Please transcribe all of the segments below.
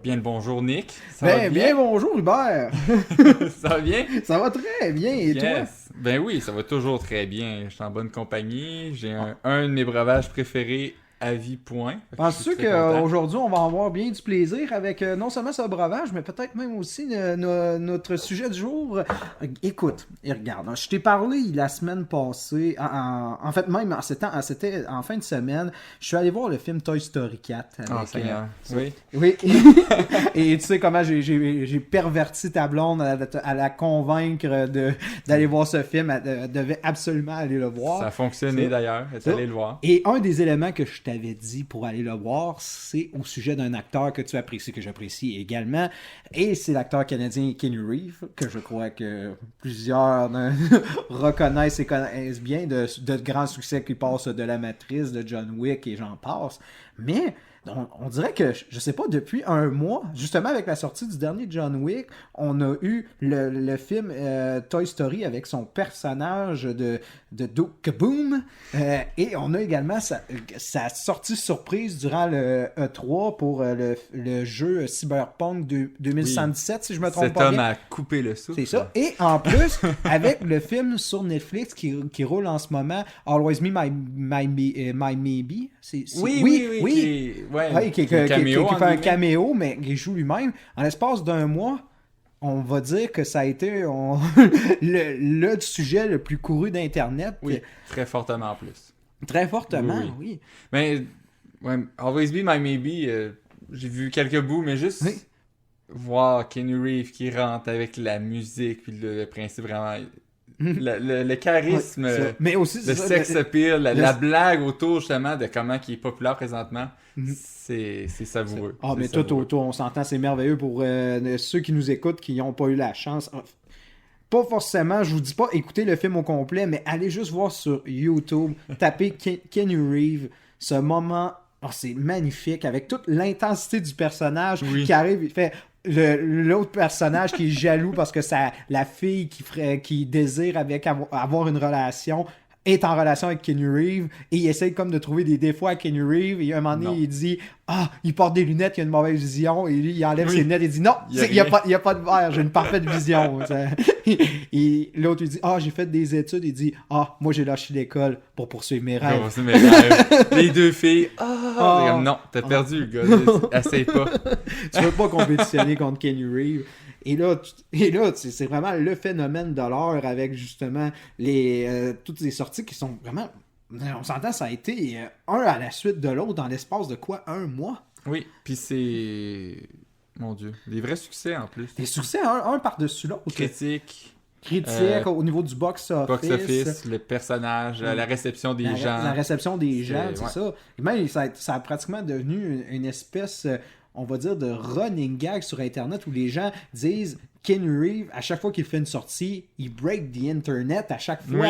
Bien le bonjour, Nick. Ça va Bien bonjour Hubert. Ça va bien? Ça va très bien, et toi? Yes. Ben oui, ça va toujours très bien. Je suis en bonne compagnie. J'ai un de mes breuvages préférés à vie, point. Fait que je Penses-tu suis très content. qu'aujourd'hui on va avoir bien du plaisir avec non seulement ce breuvage, mais peut-être même aussi notre sujet du jour? Écoute, et regarde, je t'ai parlé la semaine passée, en fait même c'était en fin de semaine, je suis allé voir le film Toy Story 4. Ah, Avec, Seigneur. Oui. Oui. Et tu sais comment j'ai perverti ta blonde à la convaincre d'aller voir ce film. Elle devait absolument aller le voir. Ça a fonctionné Ça. d'ailleurs. Elle est Ça. allée le voir. Et un des éléments que je t'avais dit pour aller le voir, c'est au sujet d'un acteur que tu apprécies, que j'apprécie également. Et c'est l'acteur canadien Keanu Reeves, que je crois que plusieurs reconnaissent et connaissent bien de grands succès qui passent de La Matrice, de John Wick et j'en passe. Mais on dirait que, je sais pas, depuis un mois, justement avec la sortie du dernier John Wick, on a eu le film Toy Story avec son personnage de Duke Kaboom. Et on a également sa sortie surprise durant le E3 pour le jeu Cyberpunk 2077, si je me trompe Cet pas homme bien. a coupé le souffle. C'est ça. Et en plus, avec le film sur Netflix qui roule en ce moment, Always Me, My Maybe. Oui. Ouais, Qui un caméo, fait en un guillemets. caméo, mais qui joue lui-même. En l'espace d'un mois, on va dire que ça a été le sujet le plus couru d'Internet. Oui, très fortement en plus. Très fortement, Oui. oui. Mais, ouais, Always Be My Maybe, j'ai vu quelques bouts, mais juste Oui. voir Keanu Reeves qui rentre avec la musique, puis le principe vraiment... Le charisme, Ouais, ça. Mais aussi, le c'est ça, sex appeal, la le- blague autour justement de comment il est populaire présentement, Mhm. c'est savoureux. Ah, C'est mais savoureux. toi, on s'entend, c'est merveilleux pour ceux qui nous écoutent, qui n'ont pas eu la chance. Pas forcément, je vous dis pas écoutez le film au complet, mais allez juste voir sur YouTube, tapez Keanu Reeves, ce moment, c'est magnifique, avec toute l'intensité du personnage Oui. qui arrive, il fait l'autre personnage qui est jaloux parce que la fille qui désire avoir une relation est en relation avec Keanu Reeves et il essaie comme de trouver des défauts à Keanu Reeves et à un moment donné Non. il dit il porte des lunettes, il a une mauvaise vision et lui il enlève Oui. ses lunettes et il dit non, Il y a il n'y a, rien. pas de verre, j'ai une parfaite vision. Et l'autre il dit j'ai fait des études, il dit moi j'ai lâché l'école pour poursuivre mes rêves. Oh, c'est mes rêves. Les deux filles, Ah. c'est comme, non, t'as perdu, gars, essaye pas. Tu veux pas compétitionner contre Keanu Reeves. Et là, c'est vraiment le phénomène de l'heure avec justement toutes les sorties qui sont vraiment... On s'entend, ça a été un à la suite de l'autre dans l'espace de quoi? Un mois? Oui, puis c'est... Mon Dieu, des vrais succès en plus. Des succès, un par-dessus l'autre. Critique, Critique au niveau du box-office. box-office, le personnage, la réception des gens. La réception des gens, c'est ouais. ça. Et même, ça a pratiquement devenu une espèce, on va dire, de running gag sur Internet où les gens disent Keanu Reeves, à chaque fois qu'il fait une sortie, il break the Internet à chaque fois. Oui.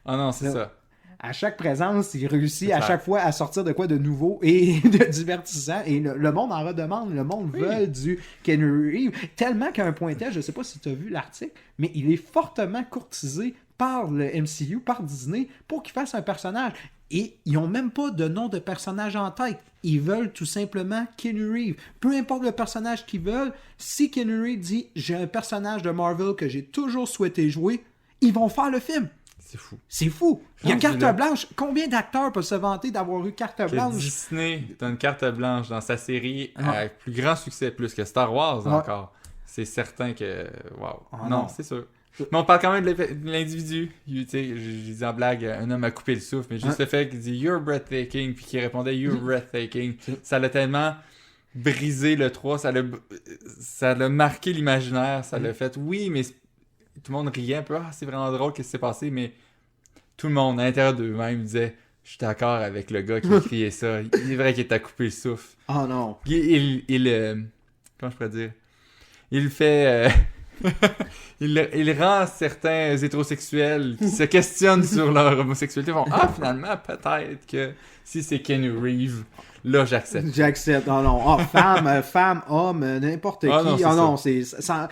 Ah non, c'est ça. À chaque présence, il réussit C'est à ça. chaque fois à sortir de quoi de nouveau et de divertissant. Et le monde en redemande. Le monde Oui. veut du Keanu Reeves. Tellement qu'à un point tel, je sais pas si tu as vu l'article, mais il est fortement courtisé par le MCU, par Disney, pour qu'il fasse un personnage. Et ils n'ont même pas de nom de personnage en tête. Ils veulent tout simplement Keanu Reeves. Peu importe le personnage qu'ils veulent, si Keanu Reeves dit « j'ai un personnage de Marvel que j'ai toujours souhaité jouer », ils vont faire le film. C'est fou. C'est fou. Il y a Rendu carte là. blanche. Combien d'acteurs peuvent se vanter d'avoir eu carte Que blanche? Disney donne carte blanche dans sa série Ouais. avec plus grand succès, plus que Star Wars Ouais. encore. C'est certain que... Wow. Ah non, non. c'est sûr. Mais on parle quand même de l'individu. Tu sais, j'ai dit en blague, un homme a coupé le souffle, mais juste Ouais. le fait qu'il dit « You're breathtaking », puis qu'il répondait « You're breathtaking », ça l'a tellement brisé le 3, ça l'a marqué l'imaginaire, ça l'a fait « Oui, mais tout le monde riait un peu, c'est vraiment drôle, qu'est-ce qui s'est passé », mais tout le monde, à l'intérieur d'eux-mêmes, disait « Je suis d'accord avec le gars qui a crié ça, il est vrai qu'il t'a coupé le souffle ». Oh non. Comment je pourrais dire? Il fait... il rend certains hétérosexuels qui se questionnent sur leur homosexualité font finalement, peut-être que si c'est Keanu Reeves, là, j'accepte. J'accepte. Non, non. Ah, femme, homme, n'importe qui. Non, non, c'est sans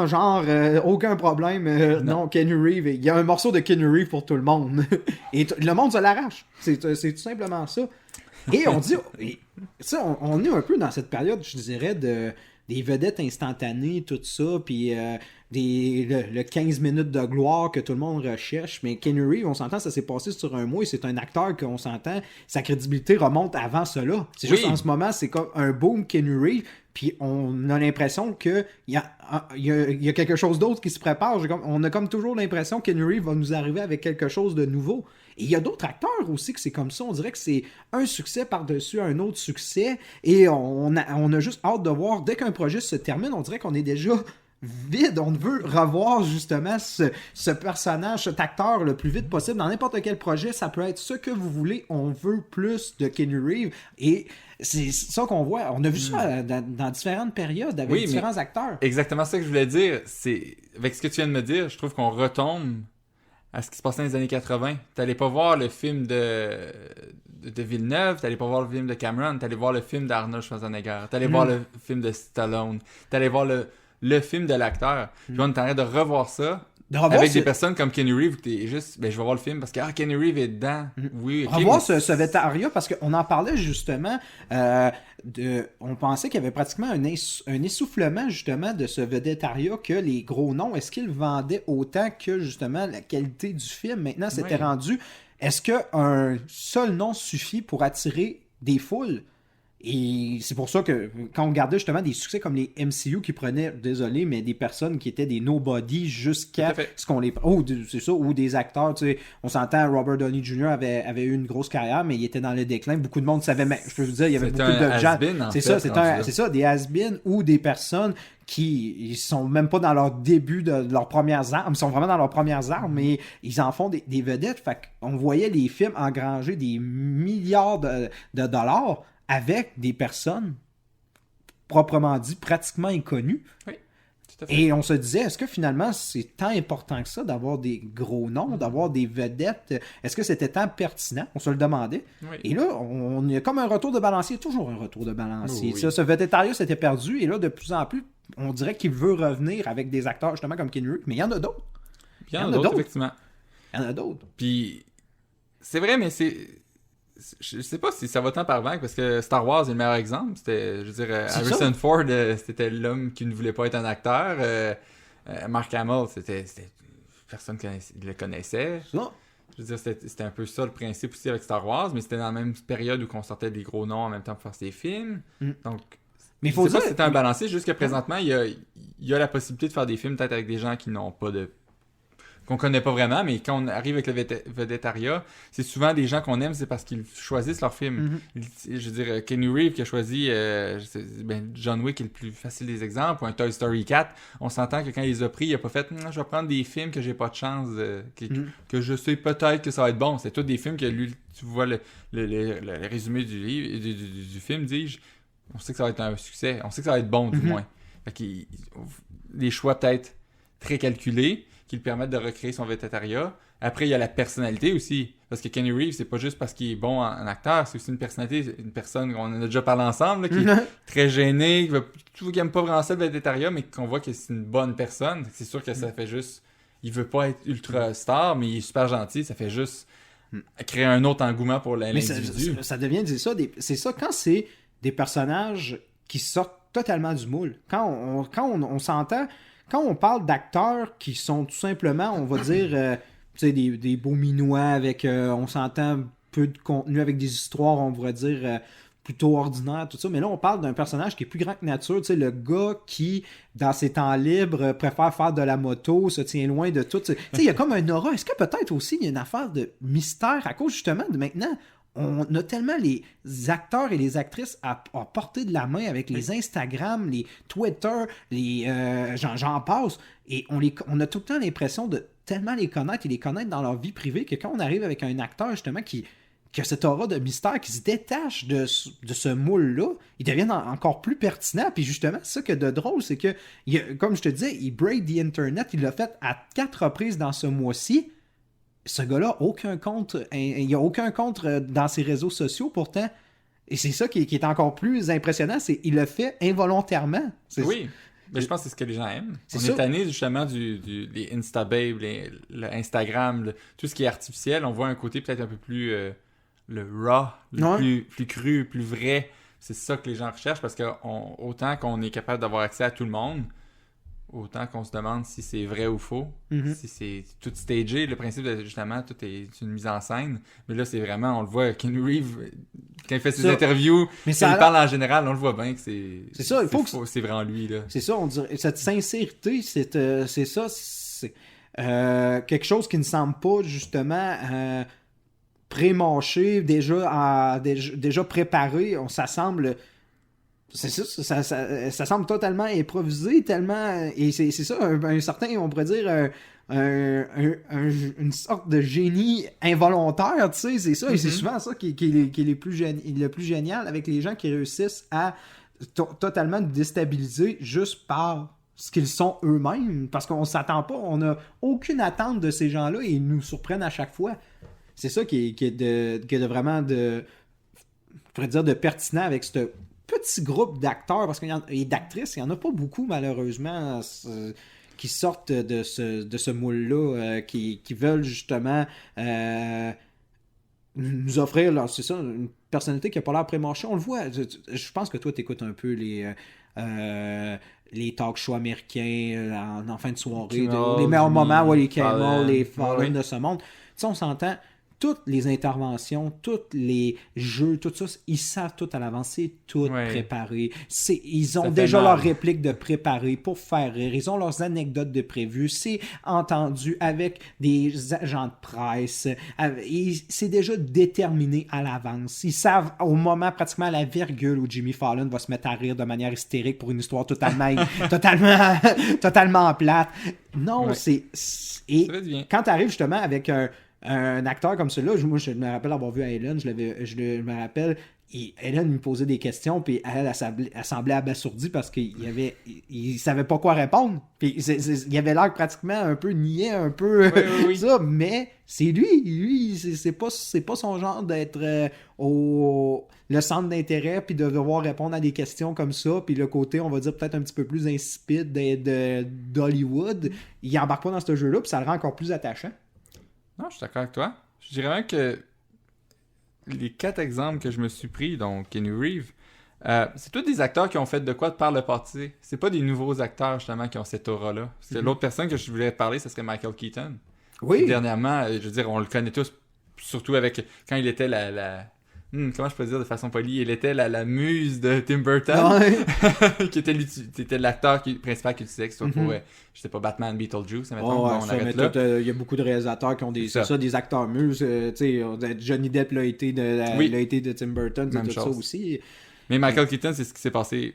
genre, aucun problème. Non, Keanu Reeves, il y a un morceau de Keanu Reeves pour tout le monde. Et le monde se l'arrache. C'est tout simplement ça. Et on dit, ça, on est un peu dans cette période, je dirais, des vedettes instantanées, tout ça, puis le 15 minutes de gloire que tout le monde recherche. Mais Keanu Reeves, on s'entend, ça s'est passé sur un mois et c'est un acteur qu'on s'entend, sa crédibilité remonte avant cela. C'est juste en ce moment, c'est comme un boom Keanu Reeves, puis on a l'impression qu'il y a quelque chose d'autre qui se prépare. On a comme toujours l'impression que Keanu Reeves va nous arriver avec quelque chose de nouveau. Et il y a d'autres acteurs aussi que c'est comme ça. On dirait que c'est un succès par-dessus un autre succès. Et on a juste hâte de voir, dès qu'un projet se termine, on dirait qu'on est déjà vide. On veut revoir justement ce personnage, cet acteur le plus vite possible. Dans n'importe quel projet, ça peut être ce que vous voulez. On veut plus de Keanu Reeves. Et c'est ça qu'on voit. On a vu ça dans différentes périodes avec différents acteurs. Exactement ça que je voulais dire. C'est avec ce que tu viens de me dire, je trouve qu'on retombe à ce qui se passait dans les années 80. T'allais pas voir le film de Villeneuve, t'allais pas voir le film de Cameron, t'allais voir le film d'Arnold Schwarzenegger, t'allais voir le film de Stallone, t'allais voir le film de l'acteur. Puis on est en train de revoir ça avec des personnes comme Keanu Reeves, t'es juste, je vais voir le film parce que Keanu Reeves est dedans. Oui, okay, revoir ce vétariat, parce qu'on en parlait justement, on pensait qu'il y avait pratiquement un essoufflement justement de ce védétariat, que les gros noms, est-ce qu'ils vendaient autant que justement la qualité du film? Maintenant, c'était rendu, est-ce qu'un seul nom suffit pour attirer des foules? Et c'est pour ça que quand on regardait justement des succès comme les MCU qui prenaient, désolé, mais des personnes qui étaient des nobody jusqu'à ce qu'on les... c'est ça, ou des acteurs, tu sais, on s'entend, Robert Downey Jr. avait eu une grosse carrière, mais il était dans le déclin. Beaucoup de monde savait, mais je peux vous dire, il y avait beaucoup de gens... C'est ça, des has-been ou des personnes qui sont même pas dans leur début de leurs premières armes, ils sont vraiment dans leurs premières armes, mais ils en font des vedettes. Fait qu'on voyait les films engranger des milliards de dollars avec des personnes proprement dit pratiquement inconnues. Oui, tout à fait. Et on se disait, est-ce que finalement c'est tant important que ça d'avoir des gros noms, d'avoir des vedettes? Est-ce que c'était tant pertinent? On se le demandait. Oui. Et là, on y a comme un retour de balancier, toujours un retour de balancier. Oui. Ce védétariat s'était perdu et là, de plus en plus, on dirait qu'il veut revenir avec des acteurs justement comme Keanu Reeves, mais il y en a d'autres. Il y en a d'autres, effectivement. Il y en a d'autres. Puis, c'est vrai, mais je sais pas si ça va tant par vague, parce que Star Wars est le meilleur exemple. C'était, je veux dire, Harrison Ford, c'était l'homme qui ne voulait pas être un acteur. Mark Hamill, c'était personne ne le connaissait. Ça. Je veux dire, c'était un peu ça le principe aussi avec Star Wars, mais c'était dans la même période où on sortait des gros noms en même temps pour faire ses films. Donc, mais je sais pas si c'était un balancier. Jusqu'à présentement, il y a la possibilité de faire des films peut-être avec des gens qui n'ont pas qu'on connaît pas vraiment, mais quand on arrive avec le védétariat, c'est souvent des gens qu'on aime, c'est parce qu'ils choisissent leur film. Je veux dire, Keanu Reeves qui a choisi John Wick est le plus facile des exemples, ou un Toy Story 4, on s'entend que quand il les a pris, il a pas fait je vais prendre des films que j'ai pas de chance, que je sais peut-être que ça va être bon. C'est tous des films que lui, tu vois le résumé du livre, du film, dis-je, on sait que ça va être un succès, on sait que ça va être bon du moins. Fait qu'il des choix peut-être très calculés qui le permettent de recréer son védétariat. Après, il y a la personnalité aussi. Parce que Keanu Reeves, c'est pas juste parce qu'il est bon en acteur, c'est aussi une personnalité, une personne, on en a déjà parlé ensemble, là, qui est très gênée, qui n'aime pas vraiment ça le védétariat, mais qu'on voit que c'est une bonne personne. C'est sûr que ça fait juste... Il veut pas être ultra star, mais il est super gentil, ça fait juste créer un autre engouement pour l'individu. Ça devient, c'est ça, quand c'est des personnages qui sortent totalement du moule. Quand on s'entend... Quand on parle d'acteurs qui sont tout simplement, on va dire, des beaux minois avec, on s'entend, peu de contenu, avec des histoires, on pourrait dire, plutôt ordinaires, tout ça. Mais là, on parle d'un personnage qui est plus grand que nature. Tu sais, le gars qui, dans ses temps libres, préfère faire de la moto, se tient loin de tout. Tu sais, il y a comme un aura. Est-ce que peut-être aussi, il y a une affaire de mystère à cause, justement, de maintenant... On a tellement les acteurs et les actrices à portée de la main avec les Instagram, les Twitter, j'en passe. Et on a tout le temps l'impression de tellement les connaître et les connaître dans leur vie privée que quand on arrive avec un acteur justement qui a cette aura de mystère, qui se détache de ce moule-là, ils deviennent encore plus pertinents. Puis justement, ça que de drôle, c'est que, comme je te disais, il break the Internet, il l'a fait à 4 reprises dans ce mois-ci. ce gars-là, aucun compte, il n'y a aucun compte dans ses réseaux sociaux pourtant. Et c'est ça qui est encore plus impressionnant, c'est qu'il le fait involontairement. Oui, mais je pense que c'est ce que les gens aiment. On ça. est tanné justement des Instababes, le Instagram, tout ce qui est artificiel. On voit un côté peut-être un peu plus le raw, plus cru, plus vrai. C'est ça que les gens recherchent parce que autant qu'on est capable d'avoir accès à tout le monde, autant qu'on se demande si c'est vrai ou faux, si c'est tout stagé. Le principe de justement, tout est une mise en scène. Mais là, c'est vraiment, on le voit, Keanu Reeves, quand il fait ses interviews, quand il parle en général, on le voit bien que c'est ça, il faut que c'est vraiment lui. Là. C'est ça, on dirait. Cette sincérité, c'est ça. C'est quelque chose qui ne semble pas, justement, pré-mâché, déjà préparé. Ça semble... C'est ça, ça semble totalement improvisé, tellement... Et c'est ça, un certain, on pourrait dire, une sorte de génie involontaire, tu sais, c'est ça. Et c'est souvent ça qui est le plus génial avec les gens qui réussissent à totalement déstabiliser juste par ce qu'ils sont eux-mêmes, parce qu'on s'attend pas, on n'a aucune attente de ces gens-là et ils nous surprennent à chaque fois. C'est ça qui est de vraiment je pourrais dire de pertinent avec ce petit groupe d'acteurs et d'actrices, il n'y en a pas beaucoup malheureusement qui sortent de ce moule-là, qui veulent justement nous offrir, là, c'est ça, une personnalité qui n'a pas l'air pré-mâchée. On le voit, je pense que toi t'écoutes un peu les talk shows américains en fin de soirée, les meilleurs moments, les Kimmel, les Fallon de ce monde. Tu sais, on s'entend, toutes les interventions, tous les jeux, tout ça, ils savent tout à l'avance, c'est tout préparé. Ils ont déjà leurs répliques de préparées pour faire rire, ils ont leurs anecdotes de prévues, c'est entendu avec des agents de presse, c'est déjà déterminé à l'avance. Ils savent au moment, pratiquement à la virgule où Jimmy Fallon va se mettre à rire de manière hystérique pour une histoire totalement plate. Non, c'est... Et quand tu arrives justement avec un acteur comme celui-là, moi je me rappelle avoir vu à Ellen, je me rappelle, Ellen me posait des questions, puis elle semblait abasourdie parce qu'il savait pas quoi répondre. Puis il avait l'air pratiquement un peu niais, un peu ça, mais c'est lui, c'est pas son genre d'être le centre d'intérêt, puis de devoir répondre à des questions comme ça, puis le côté, on va dire, peut-être un petit peu plus insipide d'Hollywood, il embarque pas dans ce jeu-là, puis ça le rend encore plus attachant. Non, je suis d'accord avec toi. Je dirais même que les 4 exemples que je me suis pris, donc Keanu Reeves, c'est tous des acteurs qui ont fait de quoi par le passé. C'est pas des nouveaux acteurs, justement, qui ont cette aura-là. L'autre personne que je voulais parler, ce serait Michael Keaton. Oui. Qui, dernièrement, je veux dire, on le connaît tous, surtout avec quand il était comment je peux dire de façon polie, il était la muse de Tim Burton, qui était l'acteur principal qu'il utilisait, que ce soit pour, je sais pas, Batman, Beetlejuice, mettons, on arrête là. Il y a beaucoup de réalisateurs qui ont des acteurs muses, tu sais, Johnny Depp l'a été de Tim Burton, c'est tout ça aussi. Mais Michael Keaton, c'est ce qui s'est passé,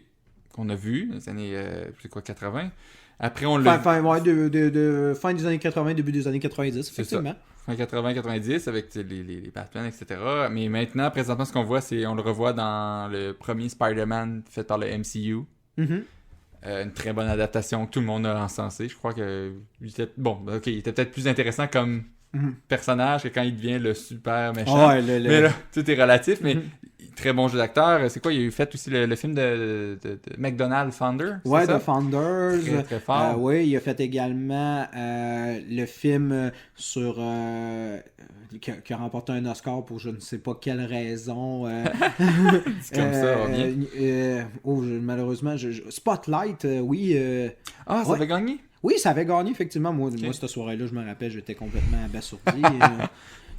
qu'on a vu, dans les années, 80. Après, on l'a... Fin des années 80, début des années 90, effectivement. Fin 80-90 avec les Batman, etc. Mais maintenant, présentement, ce qu'on voit, c'est on le revoit dans le premier Spider-Man fait par le MCU. Une très bonne adaptation que tout le monde a encensé. Je crois que il était peut-être plus intéressant comme personnage que quand il devient le super méchant. Mais là, tout est relatif, mais très bon jeu d'acteur. C'est quoi, il a fait aussi le film de McDonald's Founder? Ouais, The Founders. Très, très fort. Oui, il a fait également le film sur qui a remporté un Oscar pour je ne sais pas quelle raison. C'est comme ça, malheureusement, Spotlight, oui. Ça avait gagné? Oui, ça avait gagné, effectivement. Moi, cette soirée-là, je me rappelle, j'étais complètement abasourdi.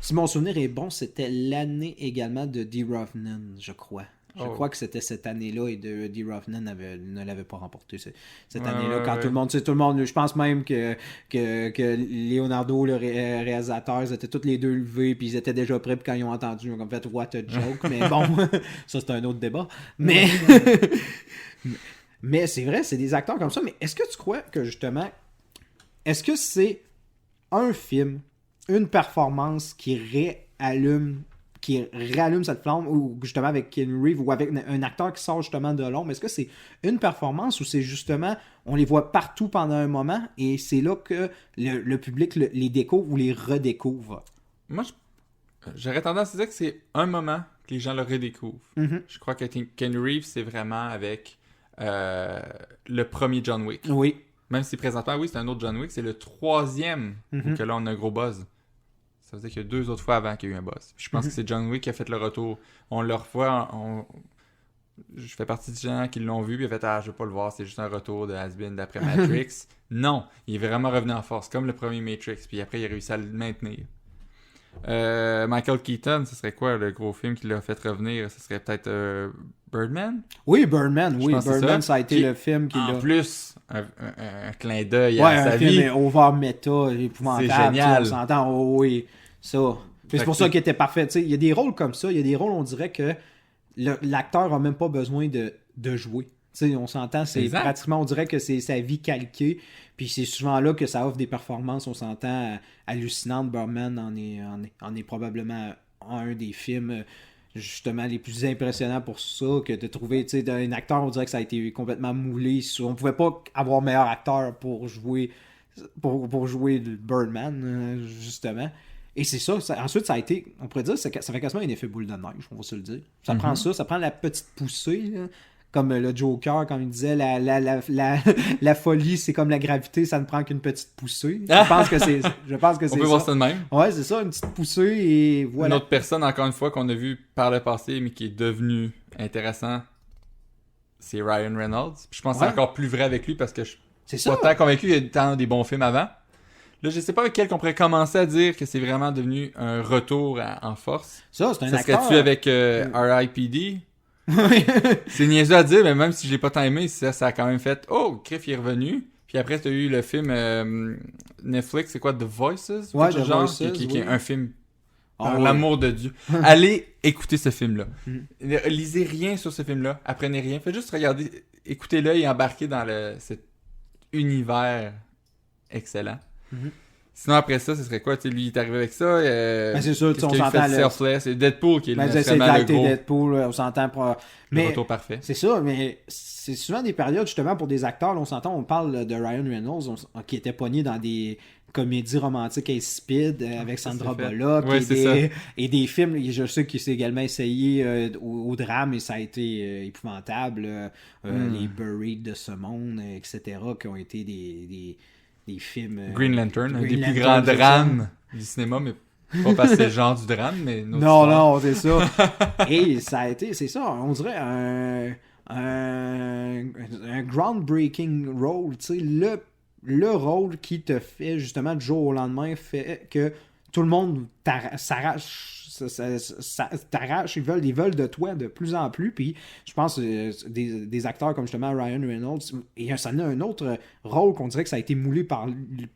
Si mon souvenir est bon, c'était l'année également de Dee Rothman, je crois. Je crois que c'était cette année-là et Dee Rothman ne l'avait pas remporté cette année-là. Quand tout le monde, je pense même que Leonardo, le réalisateur, ils étaient tous les deux levés puis ils étaient déjà prêts puis quand ils ont entendu, ils ont fait « What a joke ». Mais bon, ça c'est un autre débat. Mais c'est vrai, c'est des acteurs comme ça. Mais est-ce que tu crois que justement, est-ce que c'est un film, une performance qui réallume qui rallume cette flamme, ou justement avec Keanu Reeves, ou avec un acteur qui sort justement de l'ombre? Est-ce que c'est une performance ou c'est justement, on les voit partout pendant un moment et c'est là que le public les découvre ou les redécouvre? Moi, j'aurais tendance à dire que c'est un moment que les gens le redécouvrent. Mm-hmm. Je crois que Keanu Reeves, c'est vraiment avec le premier John Wick. Oui. Même si présentement, oui, c'est un autre John Wick, c'est le troisième où que là, on a un gros buzz. Ça veut dire qu'il y a 2 autres fois avant qu'il y a eu un buzz. Je pense que c'est John Wick qui a fait le retour. On le revoit, je fais partie des gens qui l'ont vu, puis il a fait « Ah, je veux pas le voir, c'est juste un retour de Has-Been d'après Matrix. » Non, il est vraiment revenu en force, comme le premier Matrix, puis après, il a réussi à le maintenir. Michael Keaton, ce serait quoi le gros film qui l'a fait revenir? Ce serait peut-être Birdman? Oui, Birdman, oui. Birdman, ça a été Qui, le film qui en l'a... plus, un clin d'œil Ouais, à sa un film vie. over méta, épouvantable. C'est génial. On s'entend, oh, oui, ça. Puis c'est pour ça qu'il était parfait. Tu sais, il y a des rôles comme ça, il y a des rôles, on dirait que l'acteur a même pas besoin de jouer. Tu sais, on s'entend, c'est exact. pratiquement, on dirait que c'est sa vie calquée. Puis c'est souvent là que ça offre des performances, on s'entend, hallucinantes. Birdman en est probablement un des films justement les plus impressionnants pour ça, que de trouver, tu sais, un acteur, on dirait que ça a été complètement moulé. On pouvait pas avoir meilleur acteur pour jouer le Birdman, justement. Et c'est ça, ensuite ça a été, on pourrait dire, ça fait quasiment un effet boule de neige, on va se le dire. Ça prend ça prend la petite poussée, là. Comme le Joker, comme il disait, la folie, c'est comme la gravité, ça ne prend qu'une petite poussée. Je pense que c'est On peut voir ça de même. Ouais, c'est ça, une petite poussée et voilà. Une autre personne, encore une fois, qu'on a vu par le passé, mais qui est devenu intéressant, c'est Ryan Reynolds. Puis je pense que c'est encore plus vrai avec lui parce que je suis pas tant convaincu qu'il y a tant des bons films avant. Là, je sais pas avec quel qu'on pourrait commencer à dire que c'est vraiment devenu un retour en force. Ça, c'est un acteur. Ça serait-tu avec R.I.P.D.? C'est niaiseux à dire, mais même si je l'ai pas tant aimé, ça a quand même fait « Oh, Criff, il est revenu ». Puis après, tu as eu le film Netflix, c'est quoi, The Voices? Ouais, The genre, Voices, qui est un film par ouais. l'amour de Dieu. Allez écouter ce film-là. Lisez rien sur ce film-là, apprenez rien. Faites juste regarder, écoutez-le et embarquez dans cet univers excellent. Sinon, après ça, ce serait quoi? Tu sais, lui, il est arrivé avec ça. C'est sûr, qu'est-ce on qu'il a s'entend. fait Selfless. C'est Deadpool qui est c'est le gros. Deadpool, on s'entend. Le retour parfait. C'est ça, mais c'est souvent des périodes, justement, pour des acteurs. Là, on s'entend, on parle de Ryan Reynolds, qui était pogné dans des comédies romantiques insipides avec Sandra Bullock et des films. Je sais qu'il s'est également essayé au drame et ça a été épouvantable. Les Buried de ce monde, etc., qui ont été des films... Green Lantern, un des plus grands drames du cinéma, mais pas parce que c'est le genre du drame, mais... Non, c'est ça. Et ça a été, c'est ça, on dirait un groundbreaking role, tu sais, le rôle qui te fait, justement, du jour au lendemain, fait que tout le monde t'arrache, ils veulent de toi de plus en plus, puis je pense des acteurs comme justement Ryan Reynolds, et ça a un autre rôle qu'on dirait que ça a été moulé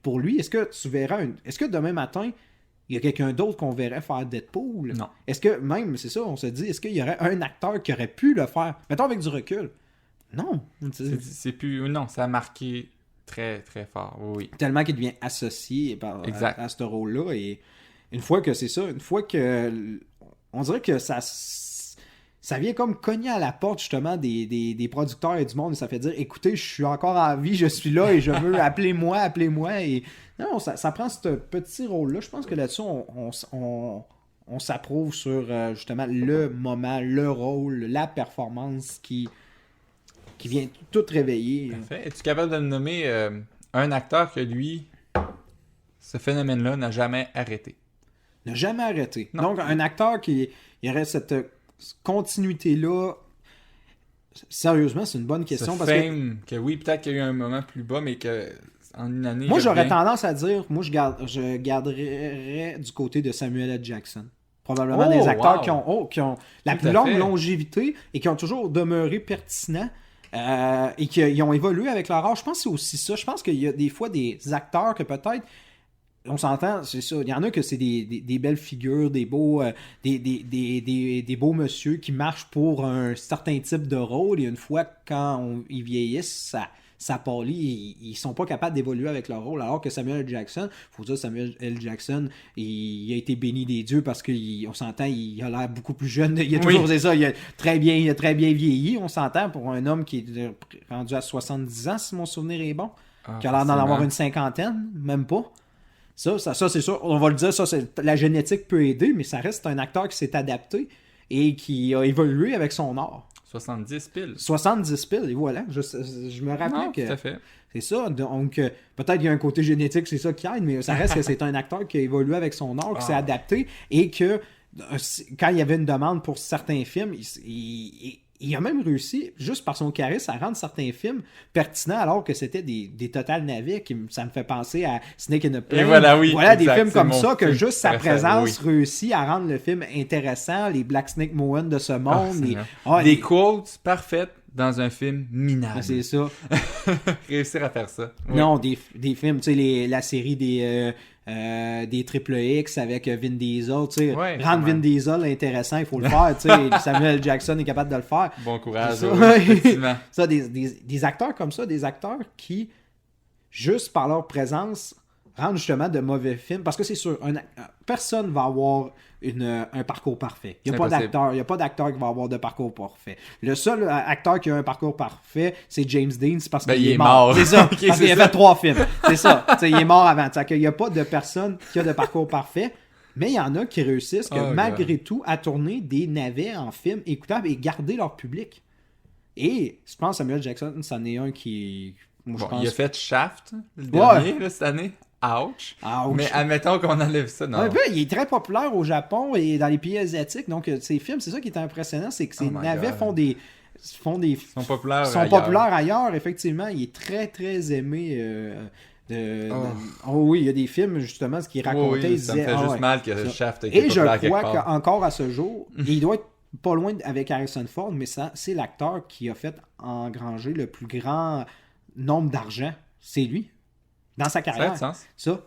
pour lui. Est-ce que tu verras est-ce que demain matin il y a quelqu'un d'autre qu'on verrait faire Deadpool? Non. Est-ce que même, c'est ça, on se dit, est-ce qu'il y aurait un acteur qui aurait pu le faire? Mettons avec du recul. Non. C'est plus... Non, ça a marqué très, très fort, oui. Tellement qu'il devient associé à ce rôle-là, et une fois que c'est ça, une fois que... On dirait que ça vient comme cogner à la porte, justement, des producteurs et du monde, et ça fait dire, écoutez, je suis encore en vie, je suis là, et je veux, appelez-moi, et... Non, ça prend ce petit rôle-là. Je pense que là-dessus, on s'approuve sur, justement, le moment, le rôle, la performance qui vient tout réveiller. Parfait. Es-tu capable de me nommer un acteur que, lui, ce phénomène-là n'a jamais arrêté? N'a jamais arrêté. Non. Donc, un acteur qui aurait cette continuité-là, sérieusement, c'est une bonne question. Parce que oui, peut-être qu'il y a eu un moment plus bas, mais que en une année... Moi, j'aurais tendance à dire, je garderais du côté de Samuel L. Jackson. Probablement des acteurs qui ont la plus longue longévité et qui ont toujours demeuré pertinents. Et qui ont évolué avec leur âge. Je pense que c'est aussi ça. Je pense qu'il y a des fois des acteurs que peut-être, on s'entend, c'est ça. Il y en a que c'est des belles figures, des beaux monsieur qui marchent pour un certain type de rôle. Et une fois, quand ils vieillissent, ça pâlit, ils sont pas capables d'évoluer avec leur rôle, alors que Samuel L. Jackson, faut dire Samuel L. Jackson, il a été béni des dieux parce qu'on s'entend, il a l'air beaucoup plus jeune, il a toujours fait ça, il a très bien vieilli, on s'entend, pour un homme qui est rendu à 70 ans, si mon souvenir est bon, qui a l'air d'en avoir une cinquantaine, même pas. Ça c'est sûr, on va le dire, la génétique peut aider, mais ça reste un acteur qui s'est adapté et qui a évolué avec son art. 70 piles. 70 piles, et voilà. Je me rappelle que... Tout à fait. C'est ça. Donc, peut-être qu'il y a un côté génétique, c'est ça qui aide, mais ça reste que c'est un acteur qui a évolué avec son art, qui s'est adapté, et que quand il y avait une demande pour certains films, il a même réussi, juste par son charisme, à rendre certains films pertinents alors que c'était des total navets. Ça me fait penser à Snake in a Plane. Voilà, des films comme ça, que juste sa présence oui. réussit à rendre le film intéressant. Les Black Snake Moan de ce monde. Des quotes parfaites dans un film minable. C'est ça. Réussir à faire ça. Oui. Non, des films, tu sais, la série des Triple X avec Vin Diesel, tu sais, rendre Vin Diesel intéressant, il faut le faire, tu sais, Samuel Jackson est capable de le faire. Bon courage, ça, effectivement. Ça, des acteurs comme ça, des acteurs qui, juste par leur présence, rendent justement de mauvais films, parce que c'est sûr, personne va avoir un parcours parfait. Il n'y a pas d'acteur qui va avoir de parcours parfait. Le seul acteur qui a un parcours parfait, c'est James Dean, c'est parce qu'il est mort. C'est ça, okay, parce qu'il a fait 3 films. C'est ça, il est mort avant. Il n'y a pas de personne qui a de parcours parfait, mais il y en a qui réussissent malgré tout à tourner des navets en film écoutables et garder leur public. Et je pense que Samuel Jackson, c'en est un qui... Moi, je pense... Il a fait Shaft, le dernier, là, cette année. Ouch. Mais admettons qu'on enlève ça. Non. Il est très populaire au Japon et dans les pays asiatiques. Donc, ces films, c'est ça qui est impressionnant, c'est que ces navets sont populaires ailleurs. Effectivement, il est très, très aimé. Oui, il y a des films, justement, ce qu'il racontait. Il ça me fait juste mal que Shaft ait été populaire quelque part. Et je crois qu'encore à ce jour, il doit être pas loin avec Harrison Ford, mais c'est l'acteur qui a fait engranger le plus grand nombre d'argent. C'est lui. Dans sa carrière. Ça a du sens. Ça.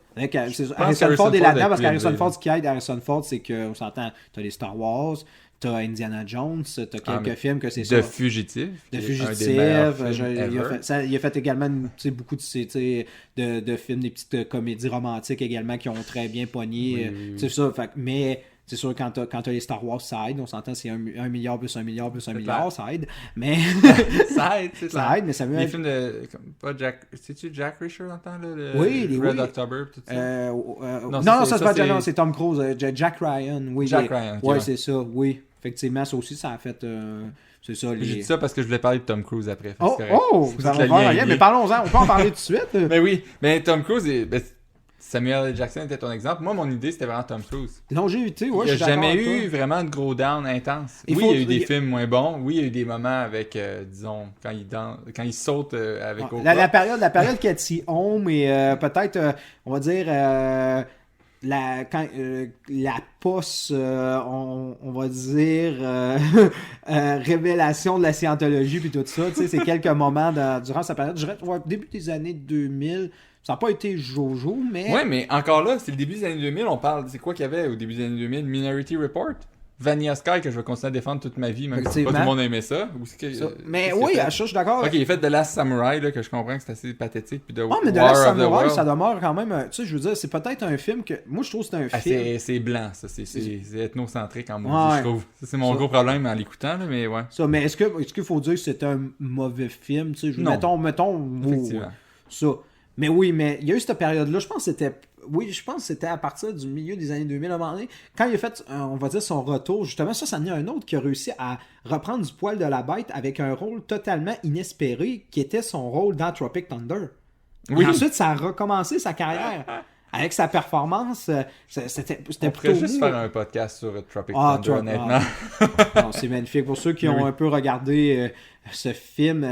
Harrison Ford est là-dedans parce qu'Harrison Ford, ce qui aide Harrison Ford, c'est qu'on s'entend, t'as les Star Wars, t'as Indiana Jones, t'as quelques films que c'est ça. De Fugitif. Il a fait également beaucoup de films, des petites comédies romantiques également qui ont très bien pogné. C'est ça. Mais c'est sûr, quand t'as les Star Wars, ça aide. On s'entend, c'est 1 milliard plus 1 milliard plus 1 milliard, ça aide. Mais... ça aide, c'est ça aide, mais Samuel... Les films de... Pas Jack... C'est-tu Jack Reacher dans le temps, là? Oui, Red October, tout ça? Non, ça c'est pas Jack, non, c'est Tom Cruise. Jack Ryan, oui. Jack Ryan, oui, c'est ça, oui. Effectivement, ça aussi, ça a fait... c'est ça, J'ai dit ça parce que je voulais parler de Tom Cruise après. Vous allez voir rien, mais parlons-en, on peut en parler tout de suite. Mais oui, mais Tom Cruise Samuel L. Jackson était ton exemple. Moi, mon idée, c'était vraiment Tom Cruise. Longévité, il n'y a jamais eu vraiment de gros down intense. Il y a eu des films moins bons. Oui, il y a eu des moments avec, disons, quand il saute avec Oprah. La période Cathy Home et peut-être, on va dire, la post, on va dire, révélation de la scientologie puis tout ça. C'est quelques moments durant sa période. Je dirais, début des années 2000... Ça n'a pas été Jojo, mais... Ouais, mais encore là, c'est le début des années 2000, on parle... C'est quoi qu'il y avait au début des années 2000? Minority Report? Vanilla Sky, que je vais continuer à défendre toute ma vie, même si pas tout le monde aimait ça. Mais oui, je suis d'accord. Ok, il a fait The Last Samurai, là, que je comprends que c'est assez pathétique. Puis mais The Last Samurai, ça demeure quand même... Tu sais, je veux dire, c'est peut-être un film que... Moi, je trouve que c'est un film... C'est blanc, ça. C'est ethnocentrique, en moi, je trouve. Ça, c'est mon gros problème en l'écoutant, là, mais ouais. Ça, mais est-ce qu'il faut dire que c'est un mauvais film? Tu sais, mettons... Effectivement. Ça... Mais oui, mais il y a eu cette période-là, je pense que c'était à partir du milieu des années 2000 à un moment donné, quand il a fait, on va dire, son retour, justement, ça en est un autre qui a réussi à reprendre du poil de la bête avec un rôle totalement inespéré, qui était son rôle dans Tropic Thunder. Oui. Et ensuite, ça a recommencé sa carrière. Avec sa performance, c'était plutôt... On pourrait juste faire un podcast sur Tropic Thunder, honnêtement. Non, c'est magnifique. Pour ceux qui ont un peu regardé ce film,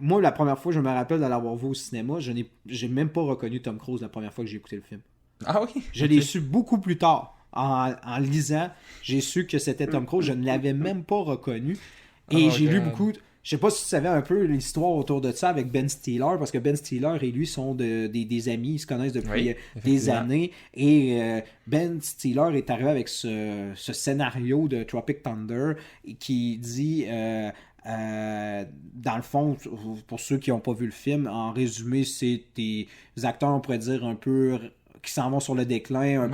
moi, la première fois, je me rappelle de l'avoir vu au cinéma, j'ai même pas reconnu Tom Cruise la première fois que j'ai écouté le film. Ah oui? Je l'ai su beaucoup plus tard. En lisant, j'ai su que c'était Tom Cruise. Je ne l'avais même pas reconnu. Et j'ai lu beaucoup... Je sais pas si tu savais un peu l'histoire autour de ça avec Ben Stiller, parce que Ben Stiller et lui sont des amis, ils se connaissent depuis des années. Et Ben Stiller est arrivé avec ce scénario de Tropic Thunder qui dit, dans le fond, pour ceux qui n'ont pas vu le film, en résumé, c'est des acteurs, on pourrait dire, un peu qui s'en vont sur le déclin, un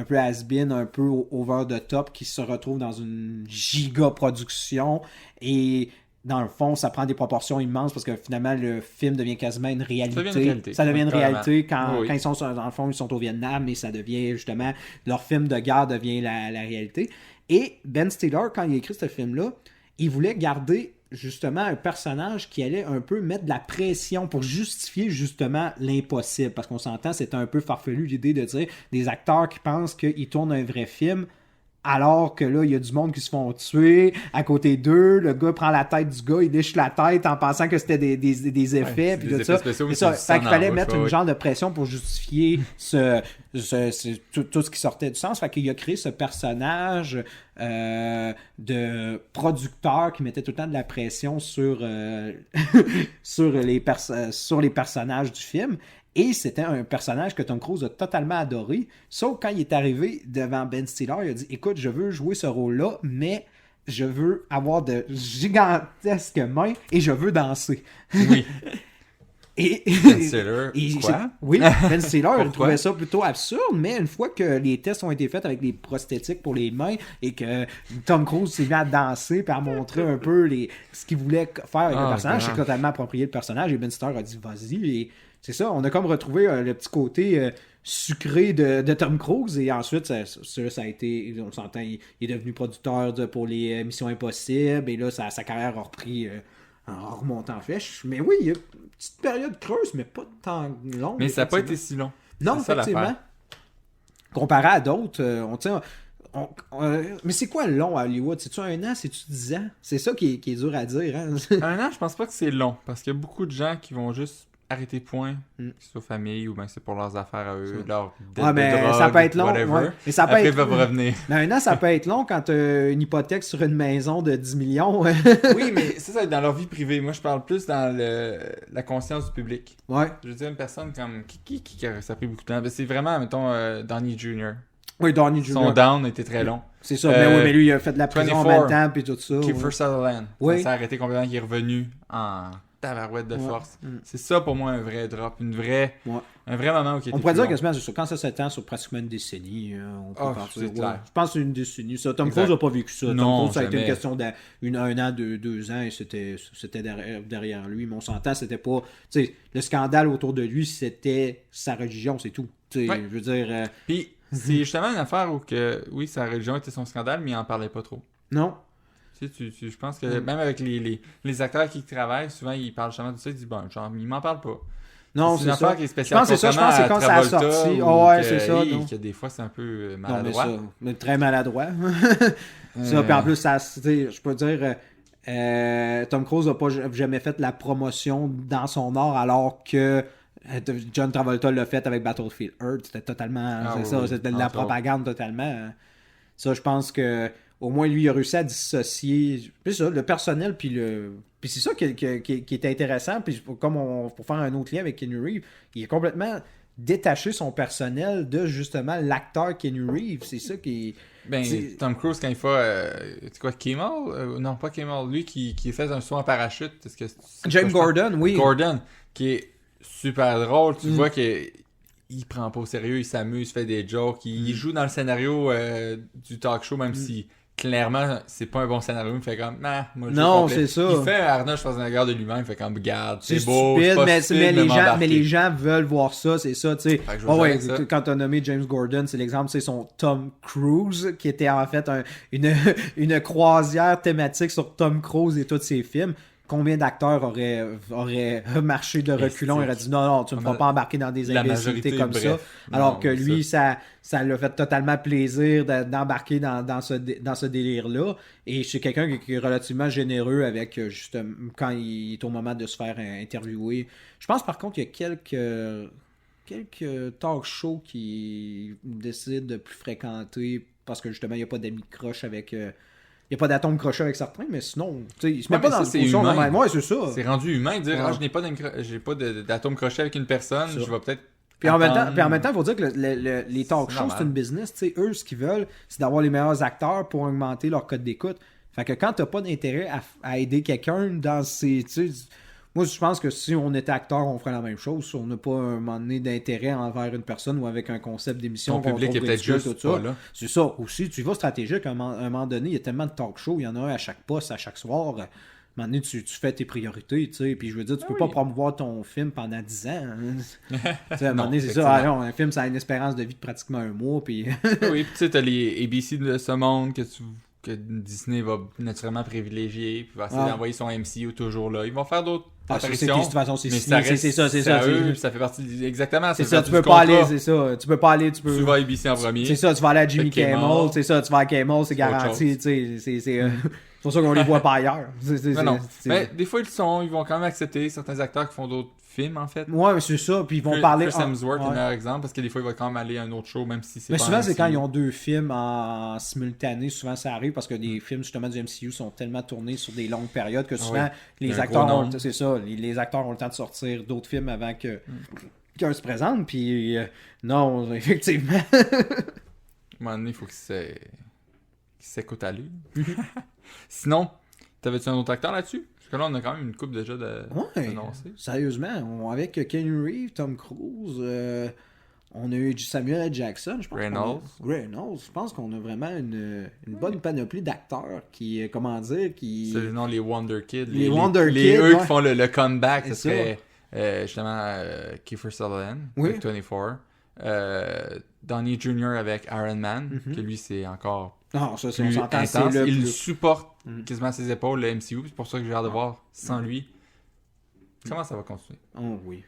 peu has-been, un peu over the top, qui se retrouvent dans une giga production et dans le fond, ça prend des proportions immenses parce que finalement, le film devient quasiment une réalité. Ça devient une réalité quand ils sont, dans le fond, ils sont au Vietnam et ça devient justement, leur film de guerre devient la réalité. Et Ben Stiller, quand il a écrit ce film-là, il voulait garder justement un personnage qui allait un peu mettre de la pression pour justifier justement l'impossible. Parce qu'on s'entend, c'est un peu farfelu l'idée de dire des acteurs qui pensent qu'ils tournent un vrai film alors que là, il y a du monde qui se font tuer à côté d'eux. Le gars prend la tête du gars, il lèche la tête en pensant que c'était des effets. Puis tout ça. Fait qu'il fallait mettre une genre de pression pour justifier tout ce qui sortait du sens. Fait qu'il a créé ce personnage de producteur qui mettait tout le temps de la pression sur, sur les personnages du film. Et c'était un personnage que Tom Cruise a totalement adoré. Sauf quand il est arrivé devant Ben Stiller, il a dit « Écoute, je veux jouer ce rôle-là, mais je veux avoir de gigantesques mains et je veux danser. » Oui. Ben Stiller, quoi? Oui, Ben Stiller trouvait ça plutôt absurde, mais une fois que les tests ont été faits avec les prosthétiques pour les mains et que Tom Cruise s'est mis à danser et à montrer un peu ce qu'il voulait faire avec le personnage, c'est totalement approprié le personnage et Ben Stiller a dit « Vas-y » et c'est ça, on a comme retrouvé le petit côté sucré de Tom Cruise et ensuite ça a été, on s'entend, il est devenu producteur pour les Missions Impossibles et là sa carrière a repris en remontant en flèche. Mais oui, il y a une petite période creuse, mais pas tant longue. Mais ça n'a pas été si long. Non, effectivement. Comparé à d'autres, mais c'est quoi long à Hollywood? C'est-tu 1 an? C'est-tu 10 ans? C'est ça qui est dur à dire. Hein? 1 an, je pense pas que c'est long parce qu'il y a beaucoup de gens qui vont juste arrêter point, que ce soit famille ou bien c'est pour leurs affaires à eux, leur dette de drogue, ça peut être long. Whatever. Ouais. Mais ça peut après, être... ils peuvent revenir. Mais 1 an, ça peut être long quand tu as une hypothèque sur une maison de 10 millions. Oui, mais ça va être dans leur vie privée. Moi, je parle plus dans la conscience du public. Ouais. Je veux dire, une personne comme... ça a pris beaucoup de temps. Mais c'est vraiment, mettons, Downey Jr. Oui, Downey Jr. Son down était très long. C'est ça, mais lui, il a fait de la prison en même temps, puis tout ça. Kiefer Sutherland. Oui. Ça s'est arrêté complètement, il est revenu en... tabarouette de force. C'est ça pour moi un vrai drop, un vrai moment où il était on pourrait dire que c'est ça. Quand ça s'étend sur pratiquement une décennie, on peut partir. Je pense que c'est une décennie. Ça, Tom Cruise n'a pas vécu ça. Non, Tom Cruise, ça a été une question d'1 an, 2 ans, et c'était derrière lui. Mais on s'entend, c'était pas... le scandale autour de lui, c'était sa religion, c'est tout. Je veux dire... Puis, c'est justement une affaire où oui, sa religion était son scandale, mais il en parlait pas trop. Non. Je pense que même avec les acteurs qui travaillent, souvent ils parlent justement de ça, ils disent bon, genre, ils m'en parlent pas. Non, c'est une affaire qui est spéciale. Je pense que c'est quand ça a sorti. C'est ça. Que des fois c'est un peu maladroit. Non, mais très maladroit. Ça, puis en plus, je peux dire, Tom Cruise n'a pas jamais fait la promotion dans son art alors que John Travolta l'a fait avec Battlefield Earth. C'était totalement. C'était de la propagande totalement. Ça, je pense que au moins, lui, il a réussi à dissocier le personnel, puis c'est ça qui est intéressant. Puis pour faire un autre lien avec Keanu Reeves, il a complètement détaché son personnel de, justement, l'acteur Keanu Reeves. C'est ça qui est... Tom Cruise, quand il fait... c'est quoi, Kimmel? Non, pas Kimmel. Lui qui fait un saut en parachute. James Gordon, oui. Gordon, qui est super drôle. Tu vois qu'il prend pas au sérieux, il s'amuse, fait des jokes. Il joue dans le scénario du talk show, même si... Clairement, c'est pas un bon scénario. Il fait comme, non, c'est ça. Il fait Arnold Schwarzenegger de lui-même. Il fait comme, regarde, c'est beau. Stupide, mais les gens veulent voir ça, c'est ça, tu sais. Quand t'as nommé James Gordon, c'est l'exemple, c'est son Tom Cruise, qui était en fait une croisière thématique sur Tom Cruise et tous ses films. Combien d'acteurs auraient marché de reculons et auraient dit non, tu ne me feras pas embarquer dans des imbécilités comme ça. Alors que lui, ça l'a fait totalement plaisir d'embarquer dans ce délire-là. Et c'est quelqu'un qui est relativement généreux avec justement quand il est au moment de se faire interviewer. Je pense par contre qu'il y a quelques talk shows qui décident de plus fréquenter parce que justement il n'y a pas d'amis croches avec Il n'y a pas d'atome crochet avec certains, mais sinon, tu sais, il se met Ouais, pas mais dans ça, une c'est position humain. normale. Ouais, c'est ça. C'est rendu humain de dire, Ouais. j'ai pas d'atome crochet avec une personne, Ça. je vais peut-être. Puis en même temps, attendre. il faut dire que les talk C'est shows, normal. c'est une business. Tu sais, eux, ce qu'ils veulent, c'est d'avoir les meilleurs acteurs pour augmenter leur code d'écoute. Fait que quand t'as pas d'intérêt à aider quelqu'un dans ces... Tu sais, moi, je pense que si on était acteur, on ferait la même chose. Si on n'a pas un moment donné d'intérêt envers une personne ou avec un concept d'émission Ton public trouve est peut-être ridicule, juste tout ça. pas là. C'est ça. Aussi, tu vas stratégique. À un moment donné, il y a tellement de talk shows. Il y en a un à chaque poste, à chaque soir. À un moment donné, tu fais tes priorités, tu sais. Puis je veux dire, tu peux pas promouvoir ton film pendant 10 ans. Hein. Tu sais, à un moment Non, donné, c'est ça. Ah non, un film, ça a une espérance de vie de pratiquement un mois. Puis... Oui, puis tu sais, t'as les ABC de ce monde que Disney va naturellement privilégier, puis va essayer d'envoyer son MCU toujours là. Ils vont faire d'autres apparitions. De toute façon, c'est mais signé, ça reste, c'est ça. à eux, puis ça fait partie exactement. C'est fait ça, partie tu peux du pas aller, contrat. c'est ça. Tu peux pas aller, tu peux. Tu vas à ABC en premier. C'est ça, tu vas aller à Jimmy Fait Kimmel. Kimmel, c'est ça, tu vas à Kimmel, c'est C'est autre garanti, tu sais, c'est pour ça qu'on les voit pas ailleurs. Non. Mais des fois, ils vont quand même accepter certains acteurs qui font d'autres films, en fait. Ouais, mais c'est ça, puis ils vont parler... Chris Hemsworth est ouais. le meilleur exemple, parce que des fois, il va quand même aller à un autre show, même si c'est Mais pas souvent, un c'est quand MCU. ils ont deux films en simultané, souvent ça arrive parce que les films justement du MCU sont tellement tournés sur des longues périodes que souvent ouais. les Un acteurs gros ont, nombre. c'est ça, les acteurs ont le temps de sortir d'autres films avant que qu'un se présente, puis non, effectivement. À un moment donné, il faut qu'il s'écoute à lui. Sinon, t'avais-tu un autre acteur là-dessus? Parce que là, on a quand même une coupe déjà Ouais, d'annoncer. sérieusement, avec Ken Reeves, Tom Cruise, on a eu Samuel L. Jackson, je pense. Reynolds. Je pense qu'on a vraiment une bonne panoplie d'acteurs qui, comment dire, qui... C'est non, les Wonder Kids. Les Wonder les Kids, eux ouais. qui font le comeback, ce C'est serait justement Kiefer Sutherland Oui. avec 24. Downey Jr. avec Iron Man, que lui, c'est encore Non, ça, on plus s'entend, c'est intense. le Il plus... supporte quasiment à ses épaules le MCU. C'est pour ça que j'ai hâte de voir sans lui. Comment ça va continuer? Oh oui.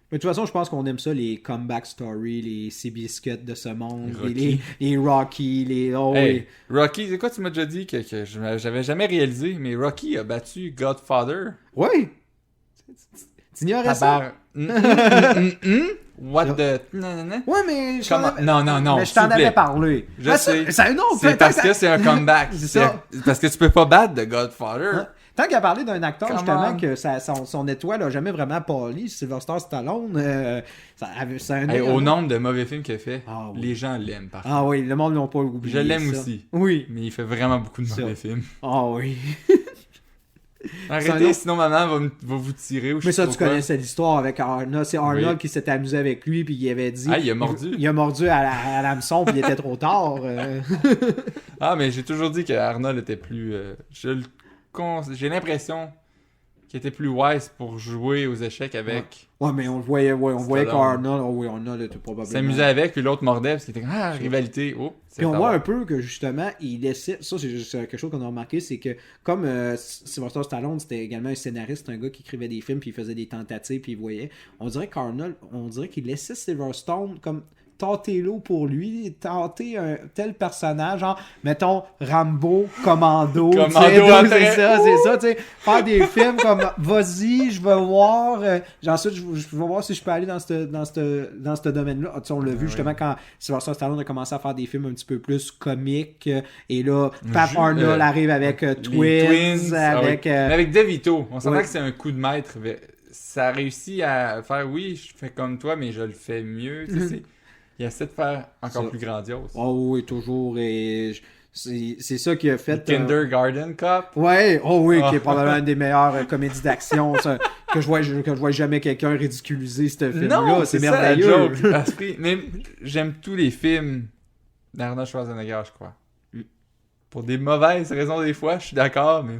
Mais de toute façon, je pense qu'on aime ça, les comeback stories, les Seabiscuit de ce monde, les Rocky, les... Oh, Hey, Rocky, c'est quoi tu m'as déjà dit que j'avais jamais réalisé, mais Rocky a battu Godfather. oui! T'ignorais ça? What the... Nanana. Ouais, mais... je Comment- t'en avais- Non, mais je s'il t'en vous plaît. avais parlé. Je Ah, sais. Non, C'est parce que c'est un comeback. C'est ça. Parce que tu peux pas battre de Godfather. Hein? Tant qu'à parler d'un acteur, Come justement, on. que son étoile a jamais vraiment pâli, Sylvester Stallone, c'est un... Hey, au nombre de mauvais films qu'il a fait, Ah oui. les gens l'aiment par contre. Ah oui, le monde ne l'a pas oublié. Je l'aime ça. aussi. Oui. Mais il fait vraiment beaucoup de Ça. mauvais films. Ah oui. Arrêtez, autre- sinon maman va vous tirer. Ou je Mais sais ça, pas tu quoi. connaissais l'histoire avec Arnold. C'est Arnold Oui. qui s'était amusé avec lui, puis il avait dit... Ah, il a mordu. Il a mordu à l'hameçon, puis il était trop tard. Ah, mais j'ai toujours dit que Arnold était plus... j'ai l'impression qu'il était plus wise pour jouer aux échecs avec... Ouais, mais on le voyait, on voyait Stallone. qu'Arnold... Oh oui, Arnold était probablement... S'amuser avec, puis l'autre mordait parce qu'il était comme, ah, rivalité. Oh, c'est Puis on à voit voir. un peu que justement, il laissait. Ça, c'est juste quelque chose qu'on a remarqué, c'est que comme Sylvester Stallone, c'était également un scénariste, un gars qui écrivait des films, puis il faisait des tentatives, puis il voyait. On dirait qu'Arnold, on dirait qu'il laissait Silverstone comme tenter l'eau pour lui, tenter un tel personnage, genre, mettons, Rambo, Commando, tu sais, Commando, donc, c'est après. ça, tu sais, faire des films comme, vas-y, je vais voir, ensuite, je vais voir si je peux aller dans ce domaine-là. Ah, tu sais, on l'a vu justement quand Sylvester Stallone a commencé à faire des films un petit peu plus comiques, et là, Pat Arnold arrive avec Les Twins, avec... Mais avec DeVito, on s'entend ouais. que c'est un coup de maître. Ça a réussi à faire, oui, je fais comme toi, mais je le fais mieux. Tu sais, il essaie de faire encore Ça. plus grandiose. Oh oui, toujours, et c'est ça qui a fait... Kindergarten Cop. Ouais, oh oui, qui est Ah. probablement une des meilleures comédies d'action, ça, que je vois jamais quelqu'un ridiculiser ce film-là, Non, c'est c'est ça la merveilleux. joke. Parce que- mais j'aime tous les films d'Arnold Schwarzenegger, je crois. Pour des mauvaises raisons des fois, je suis d'accord, mais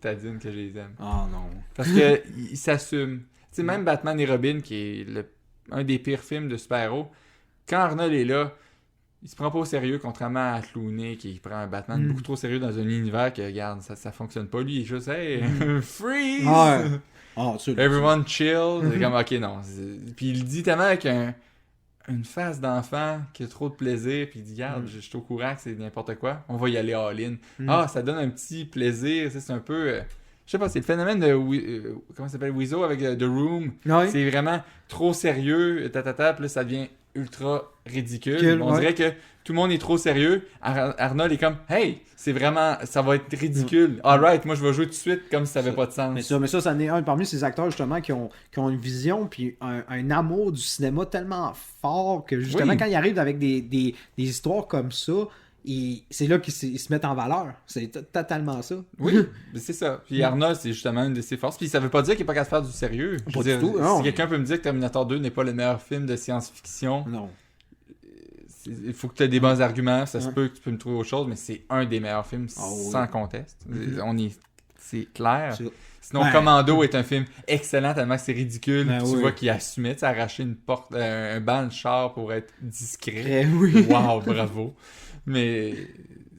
tadine que je les aime. Ah non. Parce que il s'assume. Tu sais, même Batman et Robin, qui est un des pires films de super-héros, quand Arnold est là, il se prend pas au sérieux, contrairement à Clooney, qui prend un Batman beaucoup trop sérieux dans un univers que, regarde, ça fonctionne pas. Lui, il est juste, hey, freeze! Ah, ouais. Ah, tu Everyone chill. C'est comme, ok, non. Puis il le dit tellement avec une face d'enfant qui a trop de plaisir, puis il dit, regarde, je suis au courant que c'est n'importe quoi, on va y aller all-in. Ah, ça donne un petit plaisir, c'est un peu... je sais pas, c'est le phénomène de... comment ça s'appelle? Weasel avec The Room. Ouais. C'est vraiment trop sérieux, puis là, ça devient ultra ridicule. On dirait que tout le monde est trop sérieux. Arnold est comme, hey, c'est vraiment, ça va être ridicule. Alright, moi je vais jouer tout de suite comme si ça n'avait pas de sens. Mais ça en est un parmi ces acteurs justement qui ont une vision puis un amour du cinéma tellement fort que justement quand ils arrivent avec des histoires comme ça, c'est là qu'ils se mettent en valeur. C'est totalement ça. Oui, c'est ça. Puis Arnold, c'est justement une de ses forces. Puis ça veut pas dire qu'il est pas capable de faire du sérieux. Pas du tout, non. Si quelqu'un peut me dire que Terminator 2 n'est pas le meilleur film de science-fiction, non. Il faut que tu aies des bons arguments. Ça se peut que tu peux me trouver autre chose, mais c'est un des meilleurs films sans conteste. C'est clair. Sinon, Commando est un film excellent tellement que c'est ridicule. Tu vois qu'il assumait, arracher une porte, un banc de char pour être discret. Wow, bravo. Mais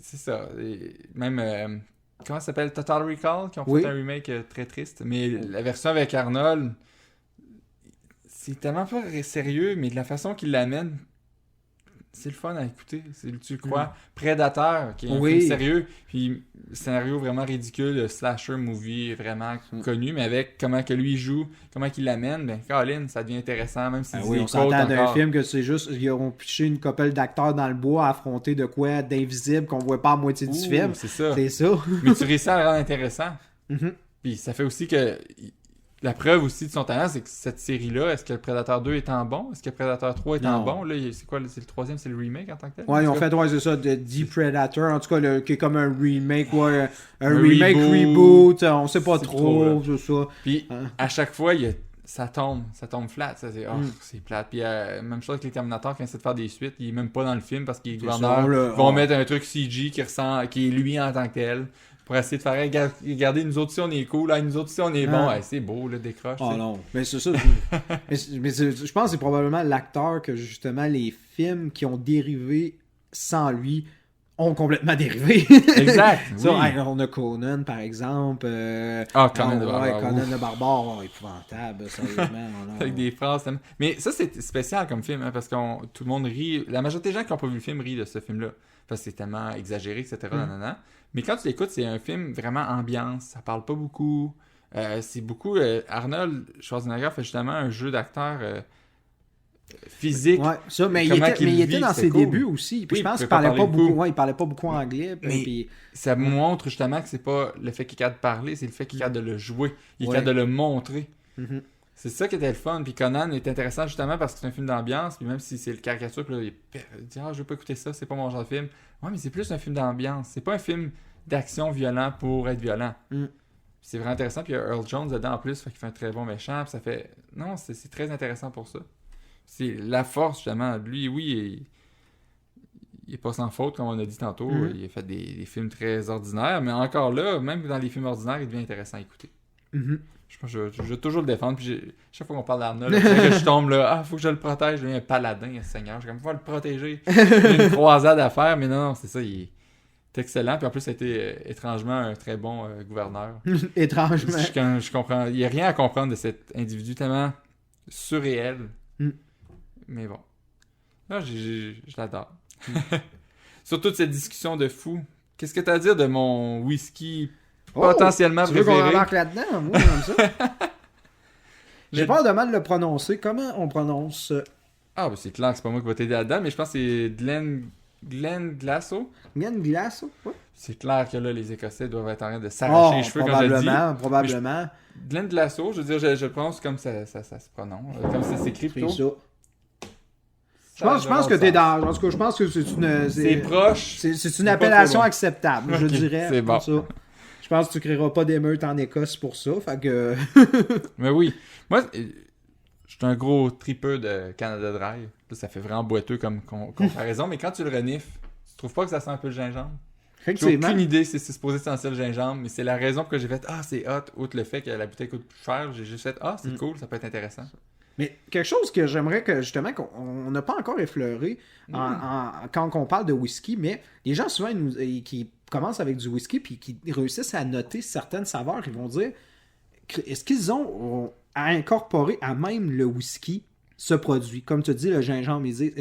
c'est ça. Et même, comment ça s'appelle? Total Recall, qui ont fait un remake très triste. Mais la version avec Arnold, c'est tellement pas sérieux, mais de la façon qu'il l'amène, c'est le fun à écouter. Tu le crois? Predator, qui est un film sérieux, puis scénario vraiment ridicule, slasher movie vraiment connu, mais avec comment que lui joue, comment qu'il l'amène, ben Colin, ça devient intéressant, même si on s'entend d'un film que c'est juste, ils ont piché une couple d'acteurs dans le bois à affronter de quoi d'invisible qu'on voit pas à moitié du film. C'est ça. C'est Mais tu réussis à le rendre intéressant. Puis ça fait aussi que la preuve aussi de son talent, c'est que cette série-là, est-ce que le Predator 2 est en bon? Est-ce que le Predator 3 est en bon? Là, c'est quoi? C'est le troisième, c'est le remake en tant que tel? Ouais, ils ont fait, c'est ça, de The Predator, en tout cas, qui est comme un remake, un remake, reboot, on sait pas trop, c'est ça. Puis, à chaque fois, ça tombe flat, ça, c'est plate. Puis, même chose avec les Terminators, quand ils essaient de faire des suites, il est même pas dans le film parce qu'il est gouverneur. Ils vont mettre un truc CG qui est lui en tant que tel. Pour essayer de faire, regardez, nous autres ici on est cool, nous autres ici on est bon, c'est beau, le décroche. Oh non, mais c'est ça. mais je pense que c'est probablement l'acteur que justement les films qui ont dérivé sans lui ont complètement dérivé. Exact. Ça, on a Conan par exemple. Conan le Barbare. Conan le Barbare, épouvantable, sérieusement. Avec des phrases. Mais ça c'est spécial comme film, parce que tout le monde rit. La majorité des gens qui n'ont pas vu le film rient de ce film-là. Parce que c'est tellement exagéré, etc. Mais quand tu l'écoutes, c'est un film vraiment ambiance. Ça parle pas beaucoup. C'est beaucoup... Arnold Schwarzenegger fait justement un jeu d'acteur physique. Ouais, ça, mais il était dans ses débuts aussi. Puis je pense qu'il parlait pas beaucoup. Il parlait pas beaucoup anglais. Puis ça montre justement que c'est pas le fait qu'il est capable de parler, c'est le fait qu'il est capable de le jouer. Il est capable de le montrer. C'est ça qui était le fun. Puis Conan est intéressant justement parce que c'est un film d'ambiance. Puis même si c'est le caricature, puis là, il dit je veux pas écouter ça, c'est pas mon genre de film. Ouais, mais c'est plus un film d'ambiance. C'est pas un film d'action violent pour être violent. C'est vraiment intéressant. Puis il y a Earl Jones dedans en plus, fait qu'il fait un très bon méchant. Puis ça fait. Non, c'est très intéressant pour ça. C'est la force justement. Lui, oui, il est pas sans faute, comme on a dit tantôt. Il a fait des films très ordinaires. Mais encore là, même dans les films ordinaires, il devient intéressant à écouter. Je pense que je vais toujours le défendre. Puis chaque fois qu'on parle d'Arnold, je tombe là, faut que je le protège. Je deviens un paladin, Seigneur. J'ai comme faut le protéger. J'ai une croisade à faire, mais non, c'est ça. Il est excellent. Puis en plus, ça a été étrangement un très bon gouverneur. Étrangement. Je comprends. Il n'y a rien à comprendre de cet individu tellement surréel. Mais bon. Là, je l'adore. Sur toute cette discussion de fou, qu'est-ce que tu as à dire de mon whisky potentiellement préféré? Tu veux qu'on remarque là-dedans? Moi, comme ça. J'ai peur de mal le prononcer. Comment on prononce? Ben c'est clair que c'est pas moi qui vais t'aider là-dedans, mais je pense que c'est Glenn Glasso. Glenn Glasso, oui. C'est clair que là, les Écossais doivent être en train de s'arracher les cheveux quand je le dis. Probablement. Glenn Glasso, je veux dire, je le prononce comme ça se prononce, comme ça s'écrit plutôt. Je pense que t'es dans... En tout cas, je pense que c'est une... C'est proche. C'est une appellation acceptable, je dirais. C'est bon. Ça. Je pense que tu créeras pas d'émeute en Écosse pour ça, fait que... Mais oui. Moi, je suis un gros tripeux de Canada Dry. Là, ça fait vraiment boiteux comme comparaison, mais quand tu le renifles, tu trouves pas que ça sent un peu le gingembre? J'ai aucune idée si c'est supposé sentir le gingembre, mais c'est la raison pour que j'ai fait « c'est hot », outre le fait que la bouteille coûte plus cher, j'ai juste fait « c'est cool, ça peut être intéressant ». Mais quelque chose que j'aimerais que justement qu'on n'a pas encore effleuré quand on parle de whisky, mais les gens souvent qui commencent avec du whisky puis qui réussissent à noter certaines saveurs, ils vont dire est-ce qu'ils ont à incorporer à même le whisky ce produit. Comme tu dis, le gingembre, ils disent,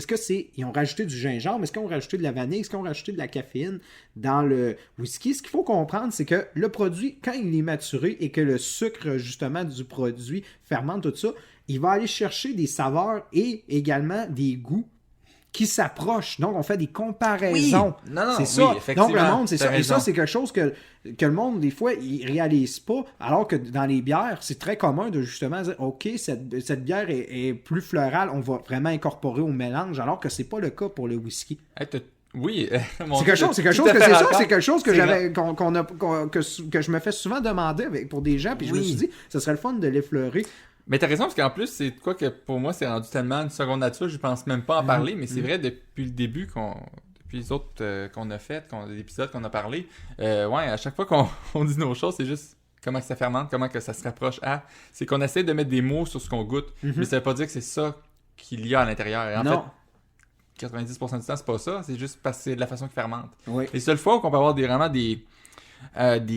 ils ont rajouté du gingembre? Est-ce qu'ils ont rajouté de la vanille? Est-ce qu'ils ont rajouté de la caféine dans le whisky? Ce qu'il faut comprendre, c'est que le produit, quand il est maturé et que le sucre, justement, du produit fermente tout ça, il va aller chercher des saveurs et également des goûts qui s'approchent. Donc, on fait des comparaisons. Oui. Non, c'est ça. effectivement. Donc, le monde, c'est ça. Raison. Et ça, c'est quelque chose que le monde, des fois, il réalise pas. Alors que dans les bières, c'est très commun de justement dire, OK, cette bière est plus florale, on va vraiment incorporer au mélange, alors que c'est pas le cas pour le whisky. Hey, oui, c'est quelque chose que je me fais souvent demander pour des gens, puis je me suis dit, ce serait le fun de l'effleurer. Mais t'as raison, parce qu'en plus, c'est quoi que pour moi, c'est rendu tellement une seconde nature, je pense même pas en parler, mais c'est vrai depuis le début, depuis les autres qu'on a fait, les épisodes qu'on a parlé, à chaque fois qu'on dit nos choses, c'est juste comment que ça fermente, comment que ça se rapproche à. C'est qu'on essaie de mettre des mots sur ce qu'on goûte, mais ça veut pas dire que c'est ça qu'il y a à l'intérieur. Et en fait, 90% du temps, c'est pas ça, c'est juste parce que c'est de la façon qu'il fermente. Oui. Les seules fois où on peut avoir vraiment des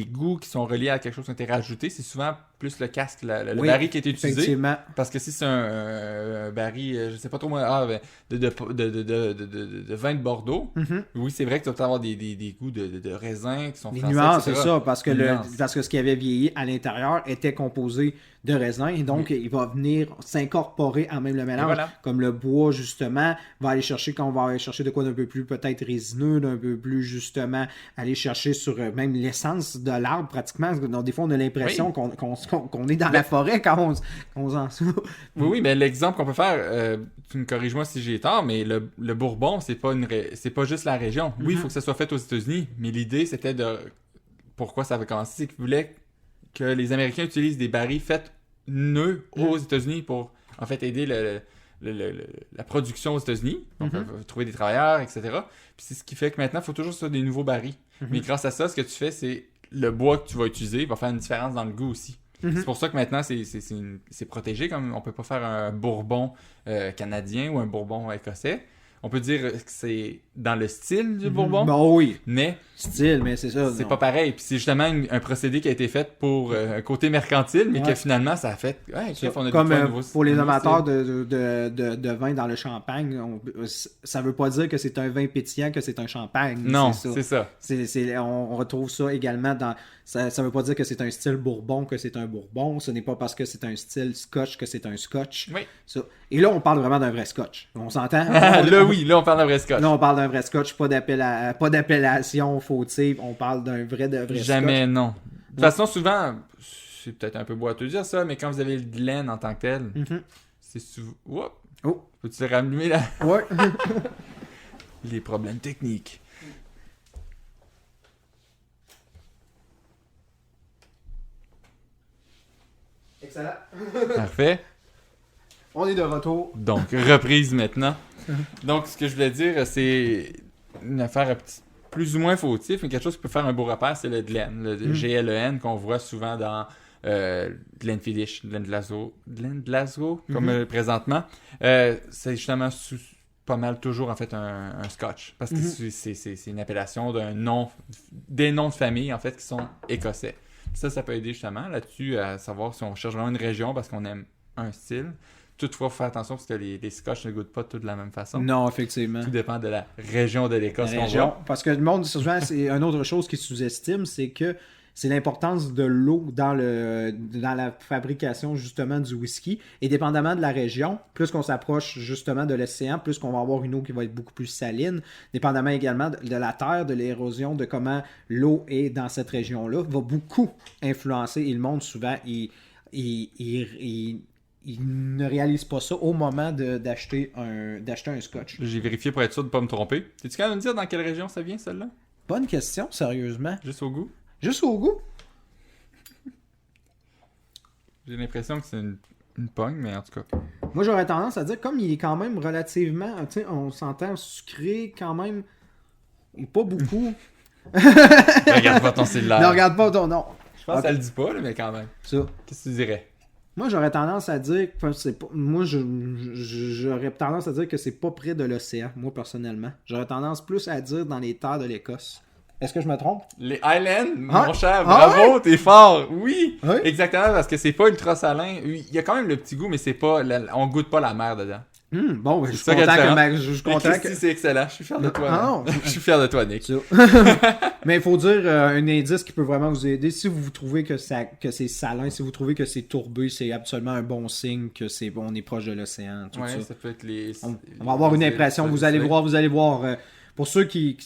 goûts qui sont reliés à quelque chose qui a été rajouté, c'est souvent plus le casque, le baril qui a été utilisé. Parce que si c'est un baril, je sais pas trop moi, de vin de Bordeaux, oui, c'est vrai que tu vas avoir des goûts de raisin qui sont des français, nuances, etc. c'est ça, parce que ce qui avait vieilli à l'intérieur était composé de raisin, et donc il va venir s'incorporer en même le mélange, voilà. Comme le bois, justement, va aller chercher, quand on va aller chercher de quoi d'un peu plus peut-être résineux, d'un peu plus, justement, aller chercher sur même l'essence de l'arbre, pratiquement. Donc, des fois, on a l'impression qu'on est dans la forêt quand on s'en souvient. Oui, mais l'exemple qu'on peut faire, tu me corriges-moi si j'ai tort, mais le Bourbon, c'est pas juste la région. Oui, il faut que ça soit fait aux États-Unis, mais l'idée, c'était pourquoi ça avait commencé, c'est qu'ils voulaient que les Américains utilisent des barils faits nœuds aux États-Unis pour, en fait, aider la production aux États-Unis. Donc, trouver des travailleurs, etc. Puis c'est ce qui fait que maintenant, il faut toujours ça des nouveaux barils. Mais grâce à ça, ce que tu fais, c'est le bois que tu vas utiliser va faire une différence dans le goût aussi. C'est pour ça que maintenant, c'est protégé. Comme on peut pas faire un bourbon canadien ou un bourbon écossais. On peut dire que c'est dans le style du bourbon. Bon, oui. Mais c'est ça. C'est pas pareil. Puis c'est justement un procédé qui a été fait pour un côté mercantile, mais que finalement, ça a fait... Comme pour les amateurs de vin dans le champagne, ça veut pas dire que c'est un vin pétillant, que c'est un champagne. Non, c'est ça. On retrouve ça également dans... Ça veut pas dire que c'est un style bourbon, que c'est un bourbon. Ce n'est pas parce que c'est un style scotch que c'est un scotch. Oui. Ça. Et là, on parle vraiment d'un vrai scotch. On s'entend? Là, on parle d'un vrai scotch. Là, on parle d'un vrai scotch, pas d'appellation fautive. On parle d'un vrai Jamais, scotch. Non. De toute façon, souvent, c'est peut-être un peu boiteux de dire ça, mais quand vous avez le Glen en tant que tel, c'est souvent... Oh! Peux-tu te rallumer là? Ouais. Les problèmes techniques. Excellent. Parfait. On est de retour. Donc, reprise maintenant. Donc, ce que je voulais dire, c'est une affaire plus ou moins fautif, mais quelque chose qui peut faire un beau repère, c'est le Glen. Le GLEN qu'on voit souvent dans Glenfiddich, Glenglassaugh, comme présentement. C'est justement pas mal toujours en fait un scotch. Parce que c'est une appellation des noms de famille en fait qui sont écossais. Ça peut aider justement là-dessus à savoir si on cherche vraiment une région parce qu'on aime un style. Toutefois, il faut faire attention parce que les scotch ne goûtent pas tous de la même façon. Non, effectivement. Tout dépend de la région de l'Écosse qu'on voit. Parce que le monde, souvent, c'est une autre chose qui sous-estime, c'est que c'est l'importance de l'eau dans la fabrication justement du whisky. Et dépendamment de la région, plus qu'on s'approche justement de l'océan, plus qu'on va avoir une eau qui va être beaucoup plus saline. Dépendamment également de la terre, de l'érosion, de comment l'eau est dans cette région-là, va beaucoup influencer. Et le monde, souvent, il ne réalise pas ça au moment d'acheter un scotch. J'ai vérifié pour être sûr de ne pas me tromper. Es-tu capable de me dire dans quelle région ça vient, celle-là? Bonne question, sérieusement. Juste au goût? Juste au goût? J'ai l'impression que c'est une pogne, mais en tout cas. Moi, j'aurais tendance à dire, comme il est quand même relativement, tu sais, on s'entend sucré quand même, pas beaucoup. Regarde pas ton cellulaire. Ne regarde pas ton nom. Je pense que ça le dit pas, là, mais quand même. Ça. Qu'est-ce que tu dirais? Moi, j'aurais tendance à dire, j'aurais tendance à dire que c'est pas près de l'océan, moi, personnellement. J'aurais tendance plus à dire dans les terres de l'Écosse. Est-ce que je me trompe? Les Highlands, Ah, mon cher, ah bravo, t'es fort. Oui, Ouais. exactement, parce que c'est pas ultra salin. Il y a quand même le petit goût, mais c'est pas, on goûte pas la mer dedans. Bon, ben, je suis ça qui est content que différent. je suis Mais content Christy, c'est excellent. Je suis fier de toi. Ah, man. non. Je suis fier de toi, Nick. Ça. Mais il faut dire un indice qui peut vraiment vous aider. Si vous trouvez que c'est salin, si vous trouvez que c'est tourbé, c'est absolument un bon signe que on est proche de l'océan. Tout Ouais, ça. ça peut être les. On va avoir une impression. Vous allez voir. Pour ceux qui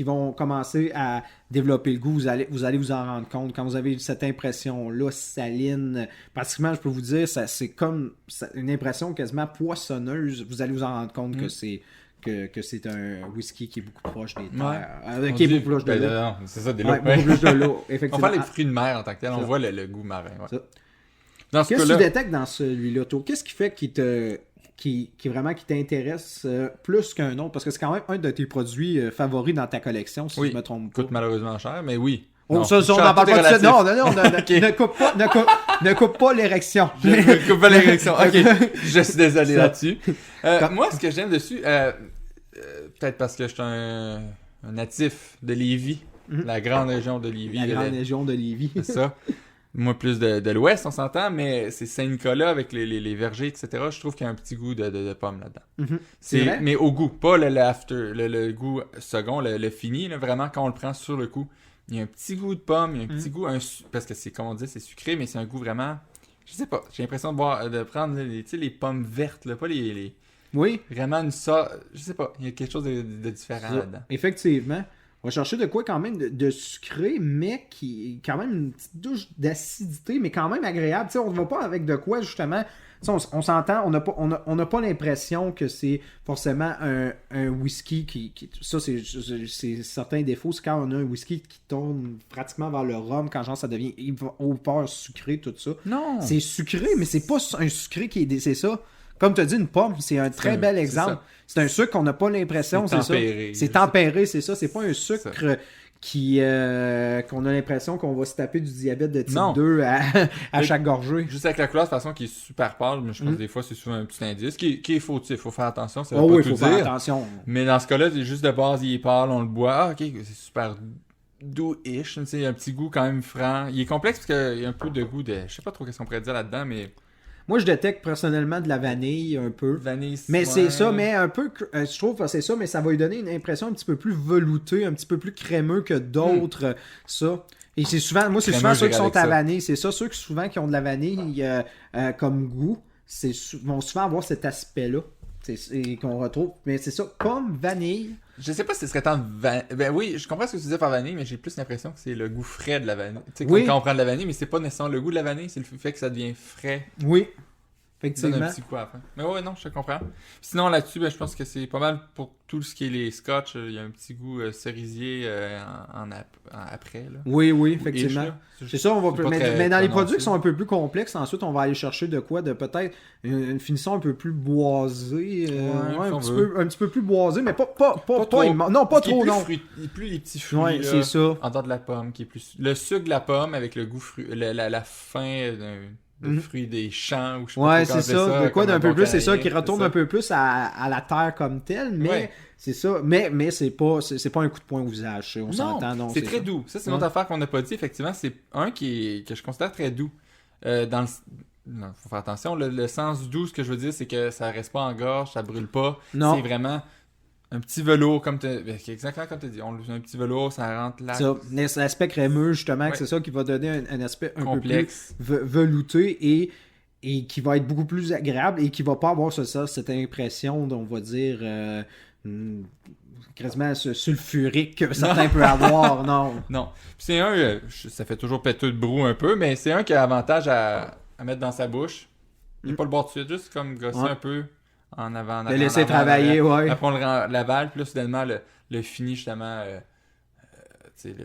vont commencer à développer le goût, vous allez vous en rendre compte. Quand vous avez cette impression-là saline, pratiquement, je peux vous dire, c'est comme une impression quasiment poissonneuse. Vous allez vous en rendre compte que c'est un whisky qui est beaucoup proche des terres. Qui est beaucoup proche de l'eau. Non, c'est ça, des Ouais, l'eau. beaucoup plus de l'eau, On effectivement. fait les fruits de mer en tant que tel. On Ça. voit le goût marin. Ouais. Ça. Dans ce Qu'est-ce que tu cas-là, détectes dans celui-là, toi? Qu'est-ce qui fait qui vraiment qui t'intéresse plus qu'un autre? Parce que c'est quand même un de tes produits favoris dans ta collection, si Oui. je me trompe pas. coûte malheureusement cher, mais oui. Oh, Non, ça, on cher, n'en parle tout est pas de ça. relatif. Non, Ok. ne coupe pas l'érection. Je ne coupe pas l'érection. Ok, je suis désolé Ça. là-dessus. Moi, ce que j'aime dessus, peut-être parce que je suis un natif de Lévis, la grande région de Lévis. La grande région de Lévis. C'est ça. Moi, plus de l'ouest, on s'entend, mais c'est Saint-Nicolas avec les vergers, etc. Je trouve qu'il y a un petit goût de pomme là-dedans. C'est vrai? Mais au goût, pas le goût second, le fini, là, vraiment, quand on le prend sur le coup. Il y a un petit goût de pomme, il y a un petit goût, parce que c'est, comme on dit, c'est sucré, mais c'est un goût vraiment, je sais pas, j'ai l'impression de prendre les pommes vertes, là, pas les Oui. vraiment une sorte, je sais pas, il y a quelque chose de différent là-dedans. Effectivement. On va chercher de quoi quand même de sucré, mais qui quand même une petite douche d'acidité, mais quand même agréable. T'sais, on ne va pas avec de quoi, justement. On s'entend, on n'a pas l'impression que c'est forcément un whisky qui ça, c'est certains défauts. C'est quand on a un whisky qui tourne pratiquement vers le rhum, quand genre ça devient hyper sucré, tout ça. Non! C'est sucré, mais c'est pas un sucré qui est... C'est ça. Comme tu as dit, une pomme, c'est un très bel exemple. C'est un sucre qu'on n'a pas l'impression, c'est ça. C'est tempéré, c'est ça. C'est pas un sucre qu'on a l'impression qu'on va se taper du diabète de type 2 à chaque gorgée. Juste avec la couleur, de toute façon, qui est super pâle, mais je pense que des fois, c'est souvent un petit indice qui est fautif. Il faut faire attention, ça veut pas oui, tout il faut dire. faire attention. Mais dans ce cas-là, c'est juste de base, il est pâle, on le boit. Ah, ok, c'est super doux-ish. Il y a un petit goût quand même franc. Il est complexe parce qu'il y a un peu de goût de... Je sais pas trop qu'est-ce qu'on pourrait dire là-dedans, mais... Moi, je détecte personnellement de la vanille un peu. Vanille, mais c'est ça, mais un peu, je trouve que c'est ça, mais ça va lui donner une impression un petit peu plus veloutée, un petit peu plus crémeux que d'autres, ça. Et c'est souvent, moi, c'est souvent ceux qui sont à vanille, c'est ça, ceux qui souvent qui ont de la vanille comme goût, vont souvent avoir cet aspect-là. Qu'on retrouve, mais c'est ça, pomme, vanille. Je sais pas si ce serait tant ben oui, je comprends ce que tu disais par vanille, mais j'ai plus l'impression que c'est le goût frais de la vanille. Tu sais, quand on prend de la vanille, mais c'est pas nécessairement le goût de la vanille, c'est le fait que ça devient frais. Oui, Ça effectivement. donne un petit coup à la fin. Mais ouais, non, je te comprends. Sinon, là-dessus, je pense que c'est pas mal pour tout ce qui est les scotch. Il y a un petit goût cerisier après. Là. Oui, effectivement. Ish, là. C'est ça, on va mais dans les produits qui prononcé. sont un peu plus complexes, ensuite, on va aller chercher de quoi? De peut-être une finition un peu plus boisée. Un petit peu plus boisée, mais pas trop. non, pas Ce qui est trop, plus non. plus les petits fruits. Ouais, là, c'est ça. En dehors de la pomme, qui est plus. Le sucre de la pomme avec le goût la fin de fruits des champs. Ou je sais pas Ouais, trop c'est comment ça. dire De quoi comme d'un un peu bon plus, c'est ça, Canadien, qui retourne c'est un peu plus à la terre comme telle, mais Ouais. c'est ça. Mais c'est pas un coup de poing au visage, on s'entend. Non, c'est très doux. Ça, c'est une autre affaire qu'on n'a pas dit. Effectivement, c'est un que je considère très doux. Non, faut faire attention. Le sens doux, ce que je veux dire, c'est que ça reste pas en gorge, ça brûle pas. Non. C'est vraiment un petit velours, exactement comme tu as dit. On a un petit velours, ça rentre là. Ça, l'aspect crémeux, justement, Ouais. que c'est ça qui va donner un aspect un Complexe. peu plus velouté et qui va être beaucoup plus agréable et qui va pas avoir cette impression, on va dire, quasiment sulfurique que certains peuvent avoir, non. Non. Puis c'est ça fait toujours péter de brou un peu, mais c'est un qui a avantage à mettre dans sa bouche. Il pas le boire tout de suite, juste comme gosser un peu en avant. Le laisser travailler, ouais. Après, on le l'avale, puis là, soudainement, le fini, justement, tu sais,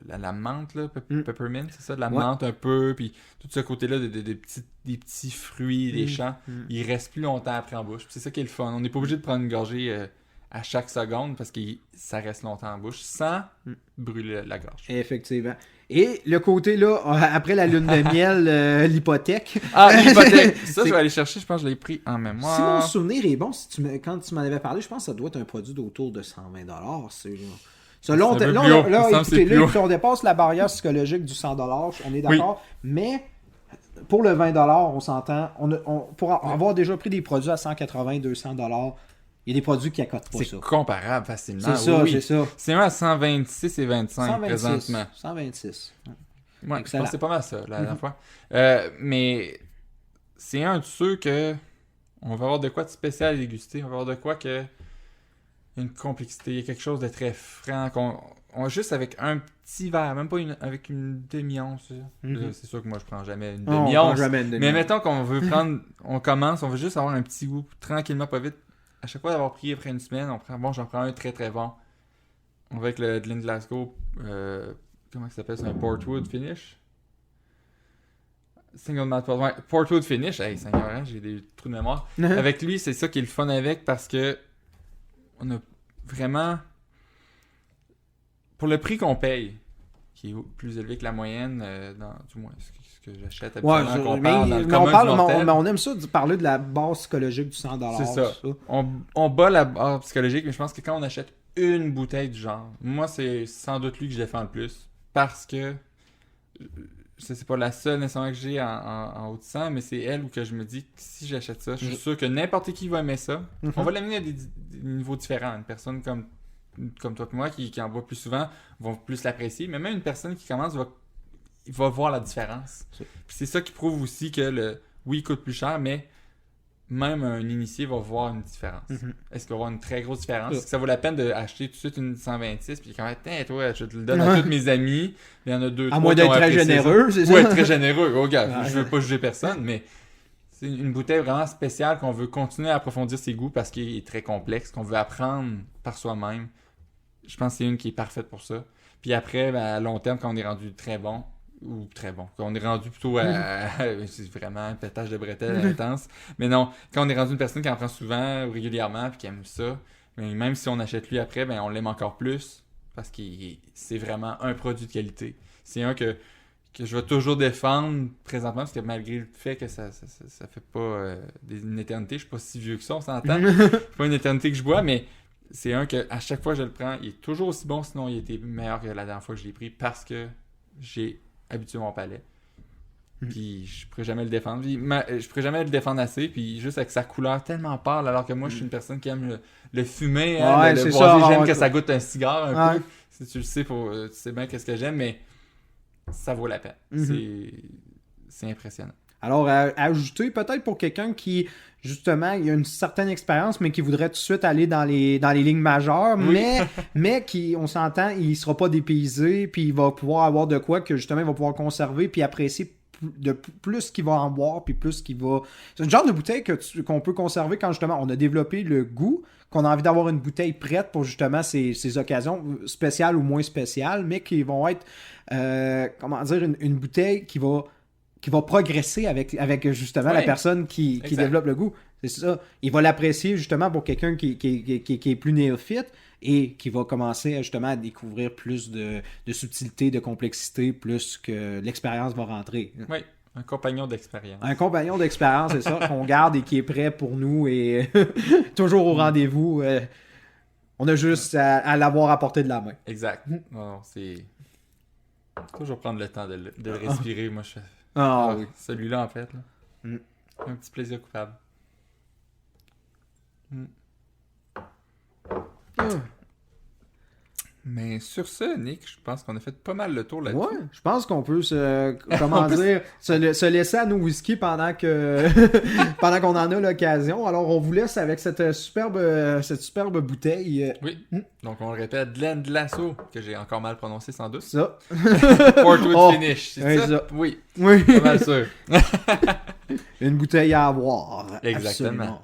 la menthe, là, peppermint, c'est ça, de la menthe un peu, puis tout ce côté-là des petits fruits des champs, il reste plus longtemps après en bouche. Puis c'est ça qui est le fun. On n'est pas obligé de prendre une gorgée à chaque seconde parce que ça reste longtemps en bouche sans brûler la gorge. Effectivement. Et le côté, là, après la lune de miel, l'hypothèque. Ah, l'hypothèque! Ça, je vais aller chercher, je pense que je l'ai pris en mémoire. Si mon souvenir est bon, quand tu m'en avais parlé, je pense que ça doit être un produit d'autour de 120$. Ça, là, C'est un peu plus haut. là, Il me semble que c'est écoutez, plus là, haut. si on dépasse la barrière psychologique du 100$, on est d'accord. Mais pour le 20$, on s'entend. Pour avoir déjà pris des produits à 180, 200$, il y a des produits qui accotent pas ça. C'est comparable facilement. C'est ça, oui. c'est ça. C'est un à 126 et 25 présentement. 126. Ouais, je Excellent. pense que c'est pas mal ça, la dernière fois. Mais c'est un de ceux que on va avoir de quoi de spécial à déguster. On va avoir de quoi que une complexité, il y a quelque chose de très franc. On juste avec un petit verre, même pas avec une demi-once. C'est sûr que moi je prends jamais une Non, on demi-once. prend jamais une Mais demi-once. mettons qu'on veut prendre, on commence, on veut juste avoir un petit goût tranquillement, pas vite. À chaque fois d'avoir pris après une semaine, j'en prends un très très bon. On va avec le Glasgow, comment ça s'appelle, c'est un Portwood Finish. Single Malt Portwood, ouais, Portwood Finish, hey Seigneur, hein, j'ai des trous de mémoire. Avec lui, c'est ça qui est le fun avec parce que on a vraiment, pour le prix qu'on paye, qui est plus élevé que la moyenne, du moins ce que j'achète habituellement, qu'on parle dans le commun du mortel. Mais on aime ça, parler de la base psychologique du 100$. C'est ça. On bat la barre psychologique, mais je pense que quand on achète une bouteille du genre, moi, c'est sans doute lui que je défends le plus. Parce que c'est pas la seule nécessairement que j'ai en haut de 100, mais c'est elle où que je me dis que si j'achète ça, je suis sûr que n'importe qui va aimer ça. On va l'amener à des niveaux différents. Une personne comme toi et moi qui en boit plus souvent vont plus l'apprécier, mais même une personne qui commence va voir la différence. Puis c'est ça qui prouve aussi que oui, il coûte plus cher, mais même un initié va voir une différence. Est-ce qu'il va voir une très grosse différence? Est-ce que ça vaut la peine d'acheter tout de suite une 126 puis quand même, tiens, toi, je te le donne à tous mes amis, il y en a deux, à moins d'être très généreux, c'est ça? Oui, très généreux. Oh, gars, je veux pas juger personne, mais c'est une bouteille vraiment spéciale qu'on veut continuer à approfondir ses goûts parce qu'il est très complexe, qu'on veut apprendre par soi-même. Je pense que c'est une qui est parfaite pour ça. Puis après, à long terme, quand on est rendu très bon, quand on est rendu plutôt c'est vraiment un pétage de bretelles intense. Mais non, quand on est rendu une personne qui en prend souvent ou régulièrement puis qui aime ça, mais même si on achète lui après, ben on l'aime encore plus parce que c'est vraiment un produit de qualité. C'est un que je vais toujours défendre présentement parce que malgré le fait que ça fait pas une éternité, je suis pas si vieux que ça, on s'entend. C'est pas une éternité que je bois, mais c'est un que à chaque fois que je le prends, il est toujours aussi bon, sinon il était meilleur que la dernière fois que je l'ai pris parce que j'ai habitué mon palais. Puis je pourrais jamais le défendre. Je pourrais jamais le défendre assez. Puis juste avec sa couleur tellement pâle, alors que moi je suis une personne qui aime le fumer, le boiser. J'aime que ça goûte un cigare un peu. Si tu le sais, tu sais bien qu'est-ce que j'aime, mais ça vaut la peine. C'est impressionnant. Alors, ajouter peut-être pour quelqu'un qui, justement, il a une certaine expérience, mais qui voudrait tout de suite aller dans les lignes majeures, mais qui, on s'entend, il ne sera pas dépaysé, puis il va pouvoir avoir de quoi que, justement, il va pouvoir conserver, puis apprécier plus qu'il va en boire, puis plus qu'il va... C'est le genre de bouteille qu'on peut conserver quand, justement, on a développé le goût, qu'on a envie d'avoir une bouteille prête pour, justement, ces occasions spéciales ou moins spéciales, mais qui vont être, comment dire, une bouteille qui va progresser avec justement la personne qui développe le goût. C'est ça. Il va l'apprécier justement pour quelqu'un qui est plus néophyte et qui va commencer justement à découvrir plus de subtilité, de complexité, plus que l'expérience va rentrer. Oui, un compagnon d'expérience. Un compagnon d'expérience, c'est ça, qu'on garde et qui est prêt pour nous et toujours au rendez-vous. On a juste à l'avoir à portée de la main. Exact. Non, c'est... Toujours prendre le temps de le respirer. Moi, je fais... Oui. Celui-là, en fait. Là. Un petit plaisir coupable. Mais sur ce, Nick, je pense qu'on a fait pas mal le tour là-dessus. Ouais, je pense qu'on peut se laisser à nos whisky pendant qu'on en a l'occasion. Alors, on vous laisse avec cette superbe bouteille. Oui. Donc, on le répète, Glen Glasso, que j'ai encore mal prononcé sans doute. Ça. Portwood Finish, c'est ça? Oui. Pas mal sûr. Une bouteille à avoir. Exactement.